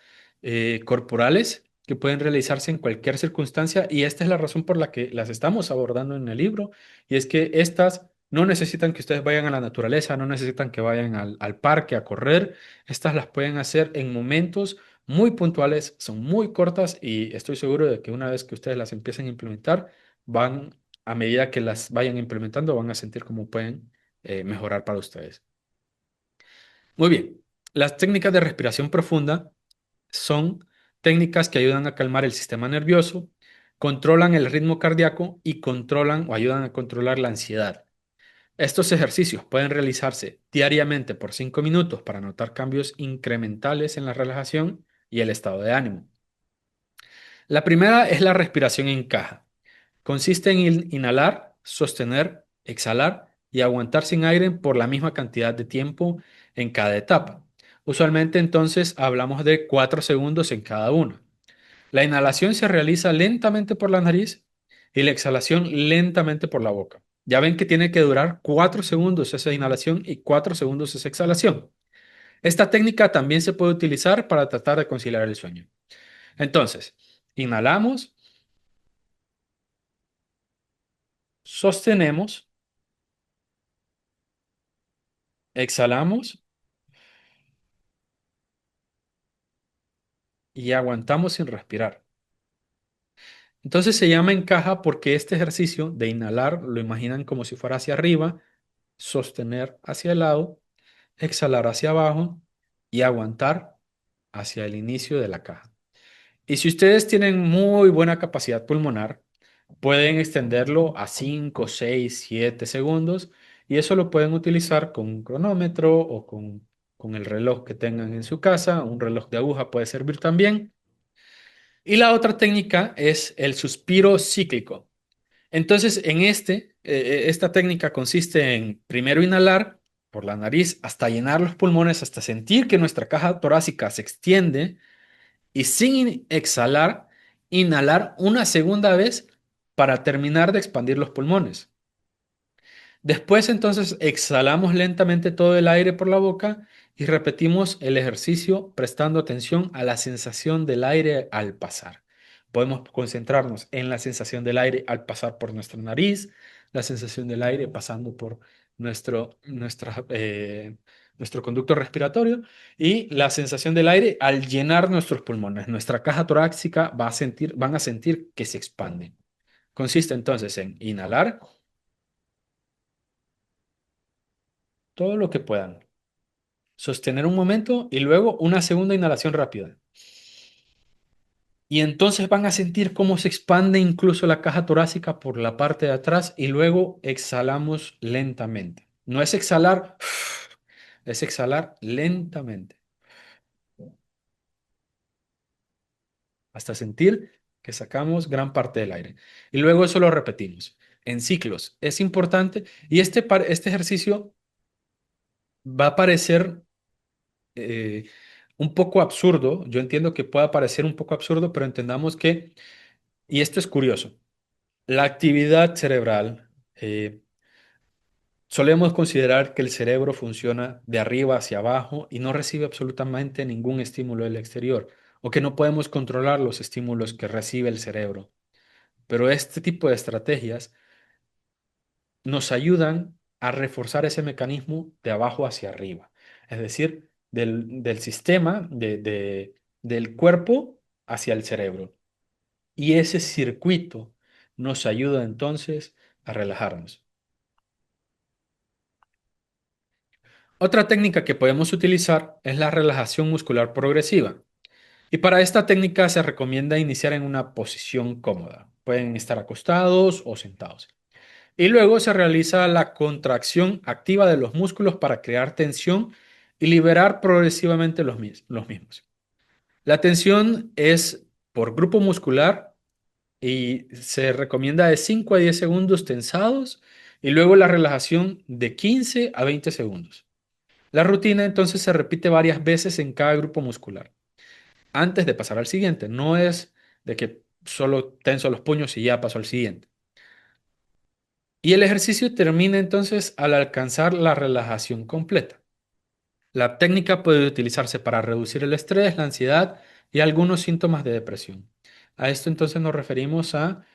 corporales que pueden realizarse en cualquier circunstancia y esta es la razón por la que las estamos abordando en el libro y es que estas no necesitan que ustedes vayan a la naturaleza, no necesitan que vayan al parque a correr, estas las pueden hacer en momentos muy puntuales, son muy cortas y estoy seguro de que una vez que ustedes las empiecen a implementar, van, a medida que las vayan implementando, van a sentir cómo pueden mejorar para ustedes. Muy bien. Las técnicas de respiración profunda son técnicas que ayudan a calmar el sistema nervioso, controlan el ritmo cardíaco y controlan o ayudan a controlar la ansiedad. Estos ejercicios pueden realizarse diariamente por 5 minutos para notar cambios incrementales en la relajación y el estado de ánimo. La primera es la respiración en caja. Consiste en inhalar, sostener, exhalar y aguantar sin aire por la misma cantidad de tiempo en cada etapa. Usualmente entonces hablamos de 4 segundos en cada uno. La inhalación se realiza lentamente por la nariz y la exhalación lentamente por la boca. Ya ven que tiene que durar 4 segundos esa inhalación y 4 segundos esa exhalación. Esta técnica también se puede utilizar para tratar de conciliar el sueño. Entonces, inhalamos, sostenemos, exhalamos y aguantamos sin respirar. Entonces se llama en caja porque este ejercicio de inhalar lo imaginan como si fuera hacia arriba, sostener hacia el lado, exhalar hacia abajo y aguantar hacia el inicio de la caja. Y si ustedes tienen muy buena capacidad pulmonar, pueden extenderlo a 5, 6, 7 segundos y eso lo pueden utilizar con un cronómetro o con el reloj que tengan en su casa. Un reloj de aguja puede servir también. Y la otra técnica es el suspiro cíclico. Entonces, esta técnica consiste en primero inhalar por la nariz hasta llenar los pulmones, hasta sentir que nuestra caja torácica se extiende y sin exhalar, inhalar una segunda vez para terminar de expandir los pulmones. Después entonces exhalamos lentamente todo el aire por la boca y repetimos el ejercicio prestando atención a la sensación del aire al pasar. Podemos concentrarnos en la sensación del aire al pasar por nuestra nariz, la sensación del aire pasando por nuestro conducto respiratorio y la sensación del aire al llenar nuestros pulmones. Nuestra caja torácica van a sentir que se expande. Consiste entonces en inhalar todo lo que puedan. Sostener un momento y luego una segunda inhalación rápida. Y entonces van a sentir cómo se expande incluso la caja torácica por la parte de atrás y luego exhalamos lentamente. No es exhalar, es exhalar lentamente hasta sentir que sacamos gran parte del aire. Y luego eso lo repetimos en ciclos. Es importante y este ejercicio va a parecer eh, un poco absurdo. Yo entiendo que pueda parecer un poco absurdo, pero entendamos que, y esto es curioso, la actividad cerebral, solemos considerar que el cerebro funciona de arriba hacia abajo y no recibe absolutamente ningún estímulo del exterior, o que no podemos controlar los estímulos que recibe el cerebro. Pero este tipo de estrategias nos ayudan a reforzar ese mecanismo de abajo hacia arriba, es decir, del sistema del cuerpo hacia el cerebro. Y ese circuito nos ayuda entonces a relajarnos. Otra técnica que podemos utilizar es la relajación muscular progresiva. Y para esta técnica se recomienda iniciar en una posición cómoda. Pueden estar acostados o sentados. Y luego se realiza la contracción activa de los músculos para crear tensión y liberar progresivamente los mismos. La tensión es por grupo muscular y se recomienda de 5 a 10 segundos tensados y luego la relajación de 15 a 20 segundos. La rutina entonces se repite varias veces en cada grupo muscular antes de pasar al siguiente. No es de que solo tenso los puños y ya paso al siguiente. Y el ejercicio termina entonces al alcanzar la relajación completa. La técnica puede utilizarse para reducir el estrés, la ansiedad y algunos síntomas de depresión. A esto entonces nos referimos a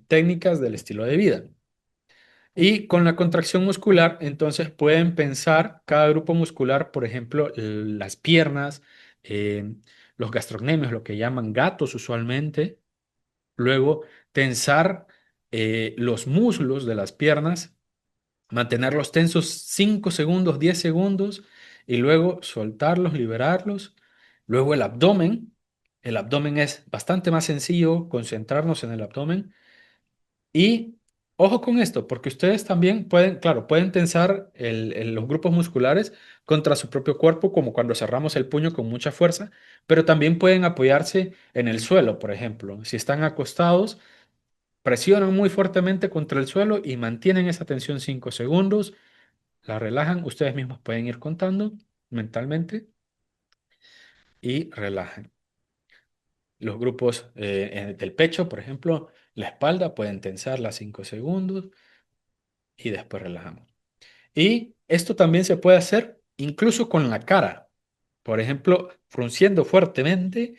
técnicas del estilo de vida. Y con la contracción muscular, entonces pueden pensar cada grupo muscular, por ejemplo, las piernas, eh, los gastrocnemios, lo que llaman gatos usualmente. Luego, tensar los muslos de las piernas, mantenerlos tensos 5 segundos, 10 segundos y luego soltarlos, liberarlos. Luego el abdomen. El abdomen es bastante más sencillo, concentrarnos en el abdomen. Y ojo con esto, porque ustedes también pueden, claro, pueden tensar los grupos musculares contra su propio cuerpo, como cuando cerramos el puño con mucha fuerza, pero también pueden apoyarse en el suelo, por ejemplo. Si están acostados, presionan muy fuertemente contra el suelo y mantienen esa tensión 5 segundos, la relajan, ustedes mismos pueden ir contando mentalmente y relajan. Los grupos del pecho, por ejemplo, la espalda, pueden tensarla 5 segundos y después relajamos. Y esto también se puede hacer incluso con la cara. Por ejemplo, frunciendo fuertemente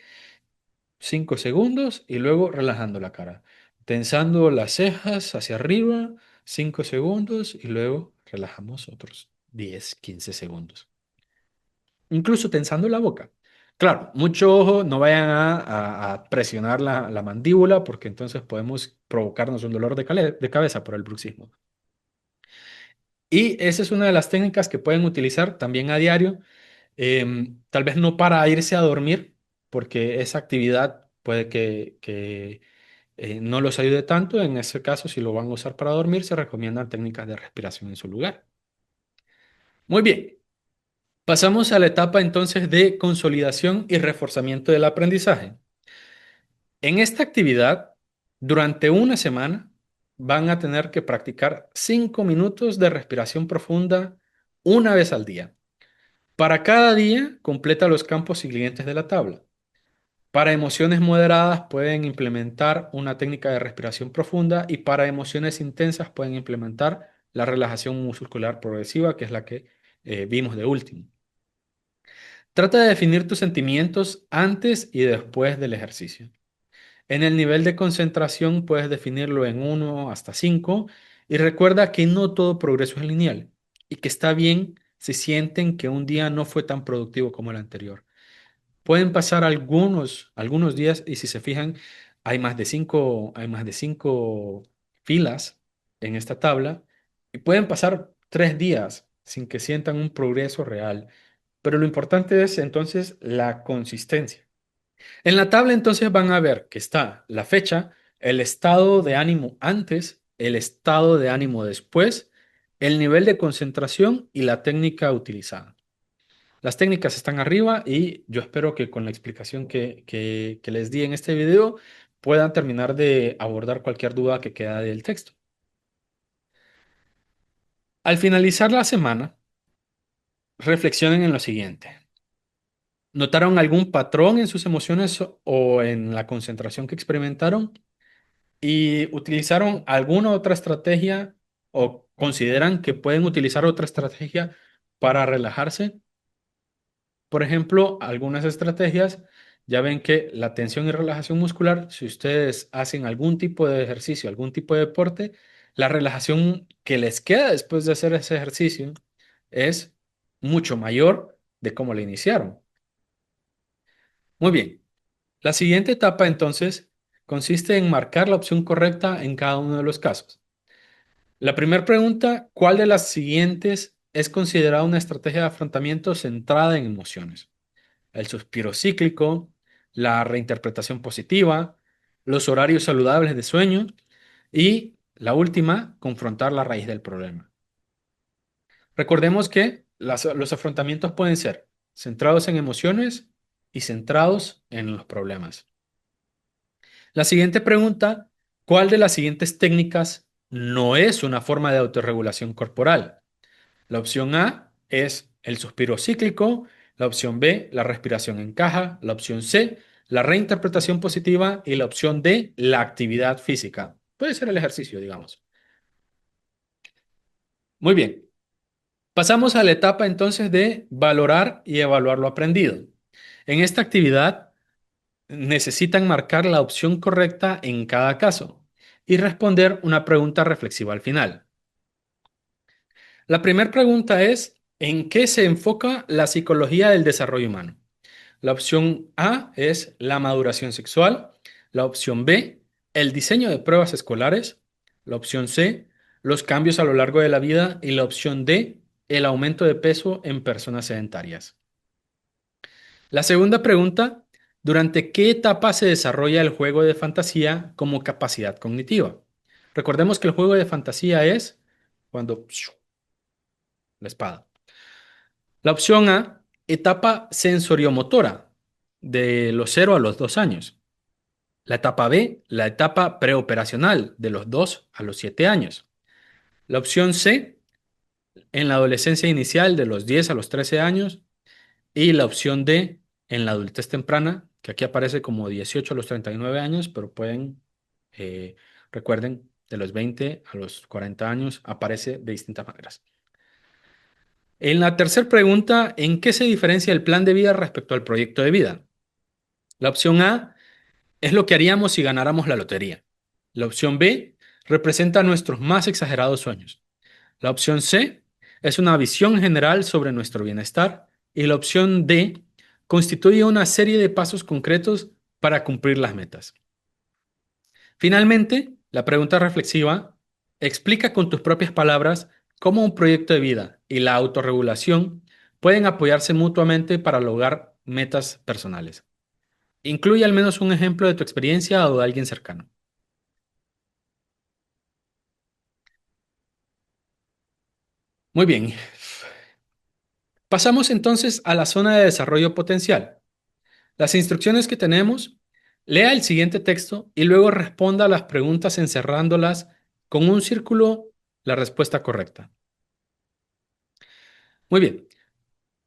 5 segundos y luego relajando la cara. Tensando las cejas hacia arriba 5 segundos y luego relajamos otros 10 15 segundos. Incluso tensando la boca. Claro, mucho ojo, no vayan a presionar la mandíbula porque entonces podemos provocarnos un dolor de cabeza por el bruxismo. Y esa es una de las técnicas que pueden utilizar también a diario. Tal vez no para irse a dormir, porque esa actividad puede que no los ayude tanto. En ese caso, si lo van a usar para dormir, se recomiendan técnicas de respiración en su lugar. Muy bien, pasamos a la etapa entonces de consolidación y reforzamiento del aprendizaje. En esta actividad, durante una semana, van a tener que practicar 5 minutos de respiración profunda una vez al día. Para cada día, completa los campos siguientes de la tabla. Para emociones moderadas pueden implementar una técnica de respiración profunda y para emociones intensas pueden implementar la relajación muscular progresiva, que es la que vimos de último. Trata de definir tus sentimientos antes y después del ejercicio. En el nivel de concentración puedes definirlo en 1 hasta 5 y recuerda que no todo progreso es lineal y que está bien si sienten que un día no fue tan productivo como el anterior. Pueden pasar algunos días y si se fijan, hay más de cinco filas en esta tabla y pueden pasar 3 días sin que sientan un progreso real. Pero lo importante es entonces la consistencia. En la tabla entonces van a ver que está la fecha, el estado de ánimo antes, el estado de ánimo después, el nivel de concentración y la técnica utilizada. Las técnicas están arriba y yo espero que con la explicación que les di en este video puedan terminar de abordar cualquier duda que queda del texto. Al finalizar la semana, reflexionen en lo siguiente. ¿Notaron algún patrón en sus emociones o en la concentración que experimentaron? ¿Y utilizaron alguna otra estrategia o consideran que pueden utilizar otra estrategia para relajarse? Por ejemplo, algunas estrategias, ya ven que la tensión y relajación muscular, si ustedes hacen algún tipo de ejercicio, algún tipo de deporte, la relajación que les queda después de hacer ese ejercicio es mucho mayor de cómo la iniciaron. Muy bien, la siguiente etapa entonces consiste en marcar la opción correcta en cada uno de los casos. La primera pregunta, ¿cuál de las siguientes es considerada una estrategia de afrontamiento centrada en emociones? El suspiro cíclico, la reinterpretación positiva, los horarios saludables de sueño y la última, confrontar la raíz del problema. Recordemos que los afrontamientos pueden ser centrados en emociones y centrados en los problemas. La siguiente pregunta, ¿cuál de las siguientes técnicas no es una forma de autorregulación corporal? La opción A es el suspiro cíclico, la opción B, la respiración en caja, la opción C, la reinterpretación positiva y la opción D, la actividad física. Puede ser el ejercicio, digamos. Muy bien. Pasamos a la etapa entonces de valorar y evaluar lo aprendido. En esta actividad necesitan marcar la opción correcta en cada caso y responder una pregunta reflexiva al final. La primera pregunta es, ¿en qué se enfoca la psicología del desarrollo humano? La opción A es la maduración sexual, la opción B, el diseño de pruebas escolares, la opción C, los cambios a lo largo de la vida y la opción D, el aumento de peso en personas sedentarias. La segunda pregunta, ¿durante qué etapa se desarrolla el juego de fantasía como capacidad cognitiva? Recordemos que el juego de fantasía es cuando la espada. La opción A, etapa sensoriomotora, de los 0 a los 2 años. La etapa B, la etapa preoperacional, de los 2 a los 7 años. La opción C, en la adolescencia inicial, de los 10 a los 13 años. Y la opción D, en la adultez temprana, que aquí aparece como 18 a los 39 años, pero pueden, eh, recuerden, de los 20 a los 40 años, aparece de distintas maneras. En la tercera pregunta, ¿en qué se diferencia el plan de vida respecto al proyecto de vida? La opción A es lo que haríamos si ganáramos la lotería. La opción B representa nuestros más exagerados sueños. La opción C es una visión general sobre nuestro bienestar. Y la opción D constituye una serie de pasos concretos para cumplir las metas. Finalmente, la pregunta reflexiva explica con tus propias palabras cómo un proyecto de vida y la autorregulación pueden apoyarse mutuamente para lograr metas personales. Incluye al menos un ejemplo de tu experiencia o de alguien cercano. Muy bien. Pasamos entonces a la zona de desarrollo potencial. Las instrucciones que tenemos, lea el siguiente texto y luego responda a las preguntas encerrándolas con un círculo la respuesta correcta. Muy bien.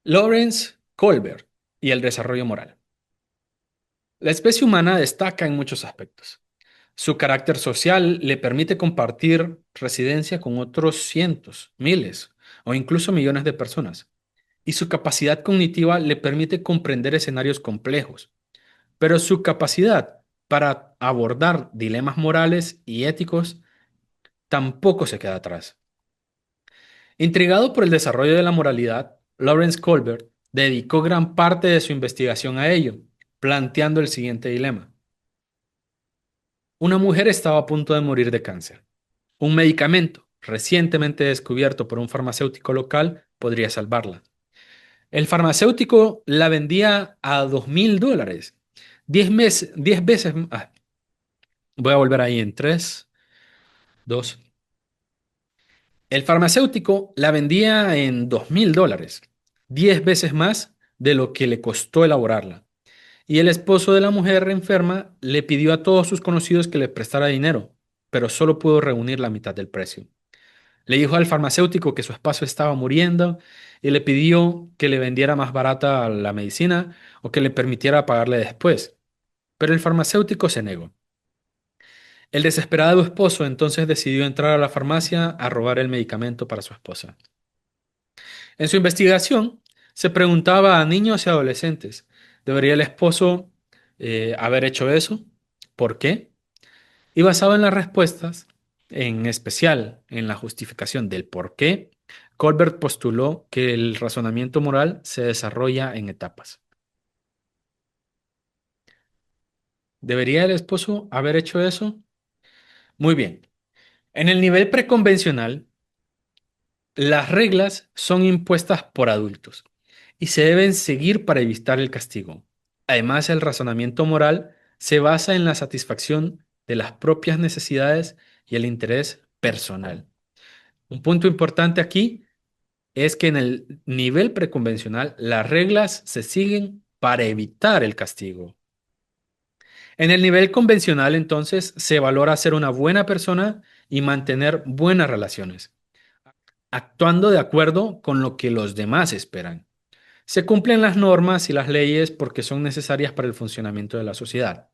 Lawrence Kohlberg y el desarrollo moral. La especie humana destaca en muchos aspectos. Su carácter social le permite compartir residencia con otros cientos, miles o incluso millones de personas. Y su capacidad cognitiva le permite comprender escenarios complejos. Pero su capacidad para abordar dilemas morales y éticos tampoco se queda atrás. Intrigado por el desarrollo de la moralidad, Lawrence Kohlberg dedicó gran parte de su investigación a ello, planteando el siguiente dilema. Una mujer estaba a punto de morir de cáncer. Un medicamento recientemente descubierto por un farmacéutico local podría salvarla. El farmacéutico la vendía a $2.000. 10 veces. Voy a volver ahí en 3, 2. El farmacéutico la vendía en $2.000, 10 veces más de lo que le costó elaborarla. Y el esposo de la mujer enferma le pidió a todos sus conocidos que le prestara dinero, pero solo pudo reunir la mitad del precio. Le dijo al farmacéutico que su esposo estaba muriendo y le pidió que le vendiera más barata la medicina o que le permitiera pagarle después. Pero el farmacéutico se negó. El desesperado esposo entonces decidió entrar a la farmacia a robar el medicamento para su esposa. En su investigación, se preguntaba a niños y adolescentes, ¿debería el esposo haber hecho eso? ¿Por qué? Y basado en las respuestas, en especial en la justificación del por qué, Colbert postuló que el razonamiento moral se desarrolla en etapas. ¿Debería el esposo haber hecho eso? Muy bien. En el nivel preconvencional, las reglas son impuestas por adultos y se deben seguir para evitar el castigo. Además, el razonamiento moral se basa en la satisfacción de las propias necesidades y el interés personal. Un punto importante aquí es que en el nivel preconvencional las reglas se siguen para evitar el castigo. En el nivel convencional, entonces, se valora ser una buena persona y mantener buenas relaciones, actuando de acuerdo con lo que los demás esperan. Se cumplen las normas y las leyes porque son necesarias para el funcionamiento de la sociedad.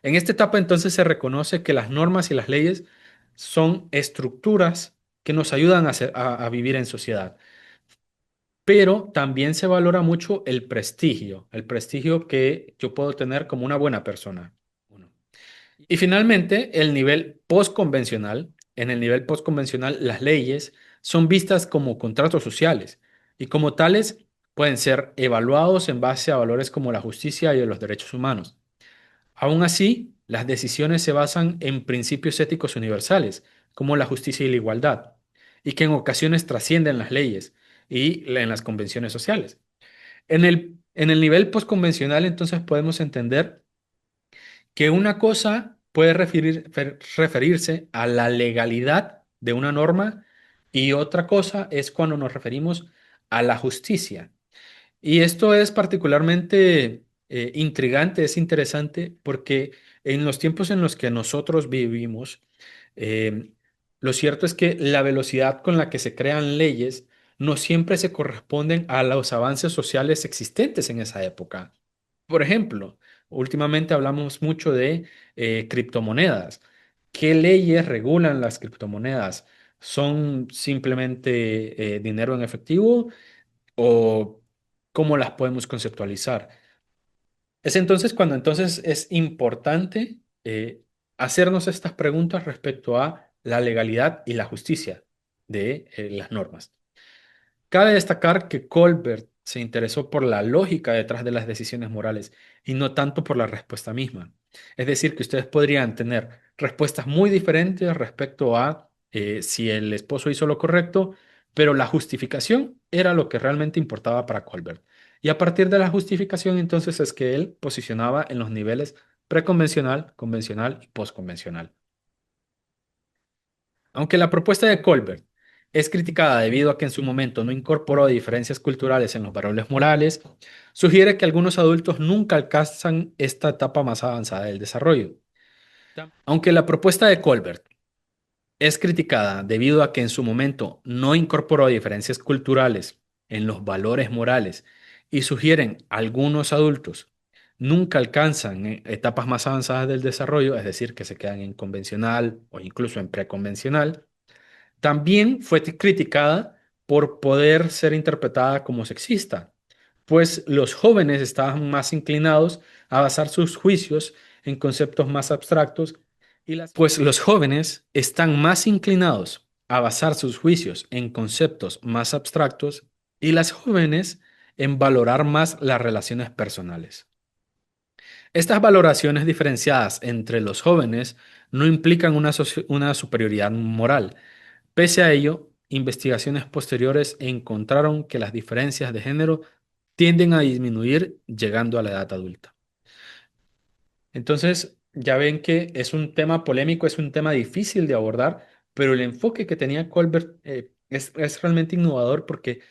En esta etapa, entonces, se reconoce que las normas y las leyes son estructuras que nos ayudan a vivir en sociedad. Pero también se valora mucho el prestigio que yo puedo tener como una buena persona. Uno. Y finalmente, el nivel postconvencional. En el nivel postconvencional, las leyes son vistas como contratos sociales y como tales pueden ser evaluados en base a valores como la justicia y los derechos humanos. Aún así, las decisiones se basan en principios éticos universales, como la justicia y la igualdad, y que en ocasiones trascienden las leyes y en las convenciones sociales. En el nivel postconvencional, entonces podemos entender que una cosa puede referirse a la legalidad de una norma y otra cosa es cuando nos referimos a la justicia. Y esto es particularmente intrigante, es interesante, porque en los tiempos en los que nosotros vivimos, eh, lo cierto es que la velocidad con la que se crean leyes no siempre se corresponden a los avances sociales existentes en esa época. Por ejemplo, últimamente hablamos mucho de criptomonedas. ¿Qué leyes regulan las criptomonedas? ¿Son simplemente dinero en efectivo o cómo las podemos conceptualizar? Es entonces cuando entonces es importante hacernos estas preguntas respecto a la legalidad y la justicia de las normas. Cabe destacar que Colbert se interesó por la lógica detrás de las decisiones morales y no tanto por la respuesta misma. Es decir, que ustedes podrían tener respuestas muy diferentes respecto a si el esposo hizo lo correcto, pero la justificación era lo que realmente importaba para Colbert. Y a partir de la justificación, entonces es que él posicionaba en los niveles preconvencional, convencional y postconvencional. Aunque la propuesta de Colbert es criticada debido a que en su momento no incorporó diferencias culturales en los valores morales, sugiere que algunos adultos nunca alcanzan esta etapa más avanzada del desarrollo. Aunque la propuesta de Colbert es criticada debido a que en su momento no incorporó diferencias culturales en los valores morales y sugieren algunos adultos nunca alcanzan etapas más avanzadas del desarrollo, es decir, que se quedan en convencional o incluso en preconvencional. También fue criticada por poder ser interpretada como sexista, pues los jóvenes estaban más inclinados a basar sus juicios en conceptos más abstractos pues los jóvenes están más inclinados a basar sus juicios en conceptos más abstractos y las jóvenes en valorar más las relaciones personales. Estas valoraciones diferenciadas entre los jóvenes no implican una superioridad moral. Pese a ello, investigaciones posteriores encontraron que las diferencias de género tienden a disminuir llegando a la edad adulta. Entonces, ya ven que es un tema polémico, es un tema difícil de abordar, pero el enfoque que tenía Colbert es realmente innovador porque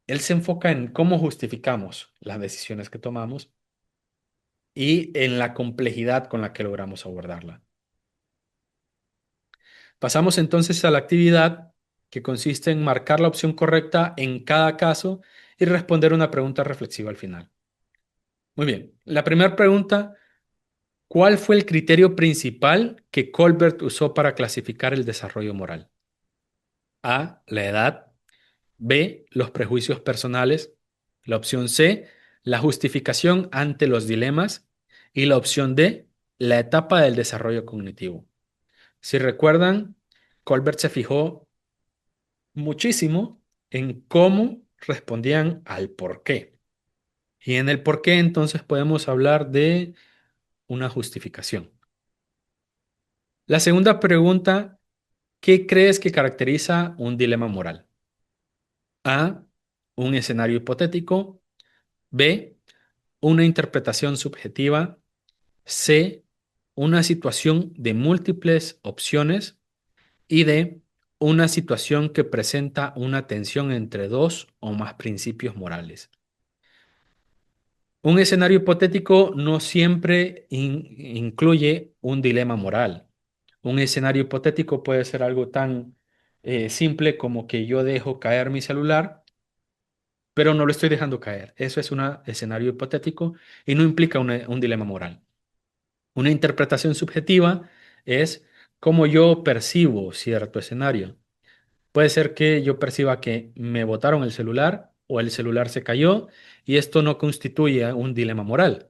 él se enfoca en cómo justificamos las decisiones que tomamos y en la complejidad con la que logramos abordarla. Pasamos entonces a la actividad que consiste en marcar la opción correcta en cada caso y responder una pregunta reflexiva al final. Muy bien, la primera pregunta: ¿cuál fue el criterio principal que Colbert usó para clasificar el desarrollo moral? A, la edad; B, los prejuicios personales; la opción C, la justificación ante los dilemas; y la opción D, la etapa del desarrollo cognitivo. Si recuerdan, Colbert se fijó muchísimo en cómo respondían al por qué. Y en el por qué entonces podemos hablar de una justificación. La segunda pregunta: ¿qué crees que caracteriza un dilema moral? A, un escenario hipotético; B, una interpretación subjetiva; C, una situación de múltiples opciones; y D, una situación que presenta una tensión entre dos o más principios morales. Un escenario hipotético no siempre incluye un dilema moral. Un escenario hipotético puede ser algo tan simple como que yo dejo caer mi celular, pero no lo estoy dejando caer. Eso es un escenario hipotético y no implica un dilema moral. Una interpretación subjetiva es cómo yo percibo cierto escenario. Puede ser que yo perciba que me botaron el celular o el celular se cayó y esto no constituye un dilema moral.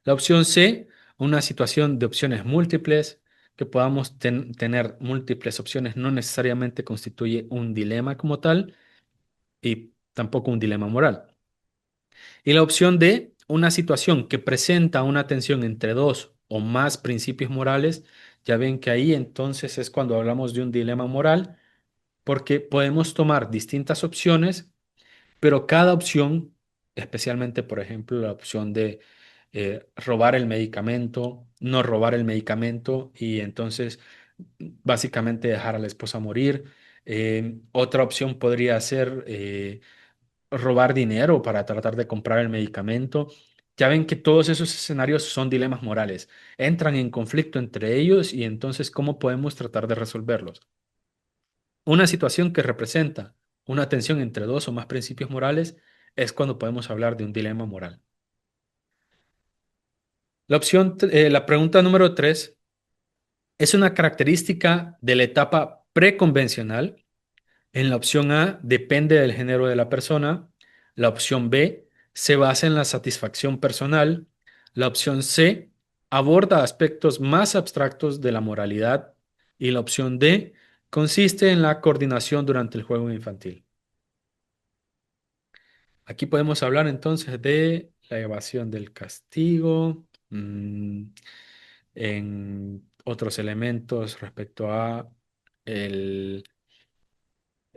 La opción C, una situación de opciones múltiples, que podamos tener múltiples opciones no necesariamente constituye un dilema como tal y tampoco un dilema moral. Y la opción D, una situación que presenta una tensión entre dos o más principios morales, ya ven que ahí entonces es cuando hablamos de un dilema moral, porque podemos tomar distintas opciones, pero cada opción, especialmente por ejemplo la opción de robar el medicamento, no robar el medicamento y entonces básicamente dejar a la esposa morir. Otra opción podría ser robar dinero para tratar de comprar el medicamento. Ya ven que todos esos escenarios son dilemas morales, entran en conflicto entre ellos y entonces ¿cómo podemos tratar de resolverlos? Una situación que representa una tensión entre dos o más principios morales es cuando podemos hablar de un dilema moral. La pregunta número 3 es una característica de la etapa preconvencional. En la opción A depende del género de la persona. La opción B se basa en la satisfacción personal. La opción C aborda aspectos más abstractos de la moralidad. Y la opción D consiste en la coordinación durante el juego infantil. Aquí podemos hablar entonces de la evasión del castigo, en otros elementos respecto a el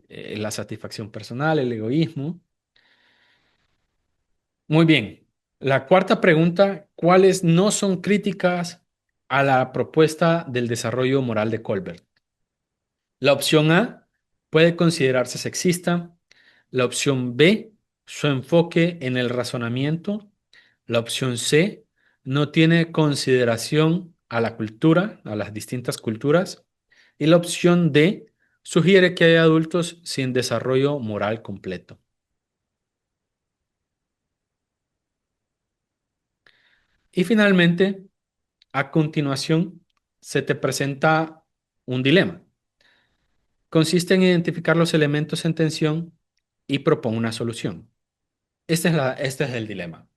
la satisfacción personal, el egoísmo. Muy bien. La cuarta pregunta, ¿cuáles no son críticas a la propuesta del desarrollo moral de Colbert? La opción A puede considerarse sexista. La opción B, su enfoque en el razonamiento. La opción C, no tiene consideración a la cultura, a las distintas culturas. Y la opción D, sugiere que hay adultos sin desarrollo moral completo. Y finalmente, a continuación, se te presenta un dilema. Consiste en identificar los elementos en tensión y propone una solución. Este es el dilema.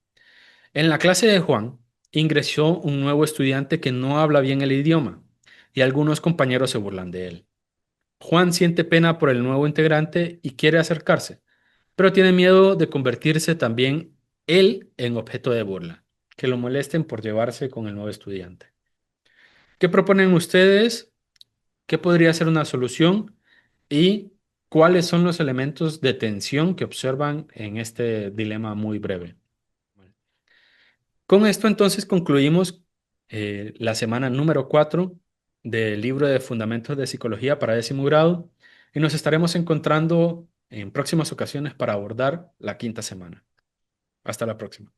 En la clase de Juan ingresó un nuevo estudiante que no habla bien el idioma y algunos compañeros se burlan de él. Juan siente pena por el nuevo integrante y quiere acercarse, pero tiene miedo de convertirse también él en objeto de burla, que lo molesten por llevarse con el nuevo estudiante. ¿Qué proponen ustedes? ¿Qué podría ser una solución? ¿Y cuáles son los elementos de tensión que observan en este dilema muy breve? Bueno, con esto entonces concluimos la semana número 4 del libro de Fundamentos de Psicología para décimo grado y nos estaremos encontrando en próximas ocasiones para abordar la quinta semana. Hasta la próxima.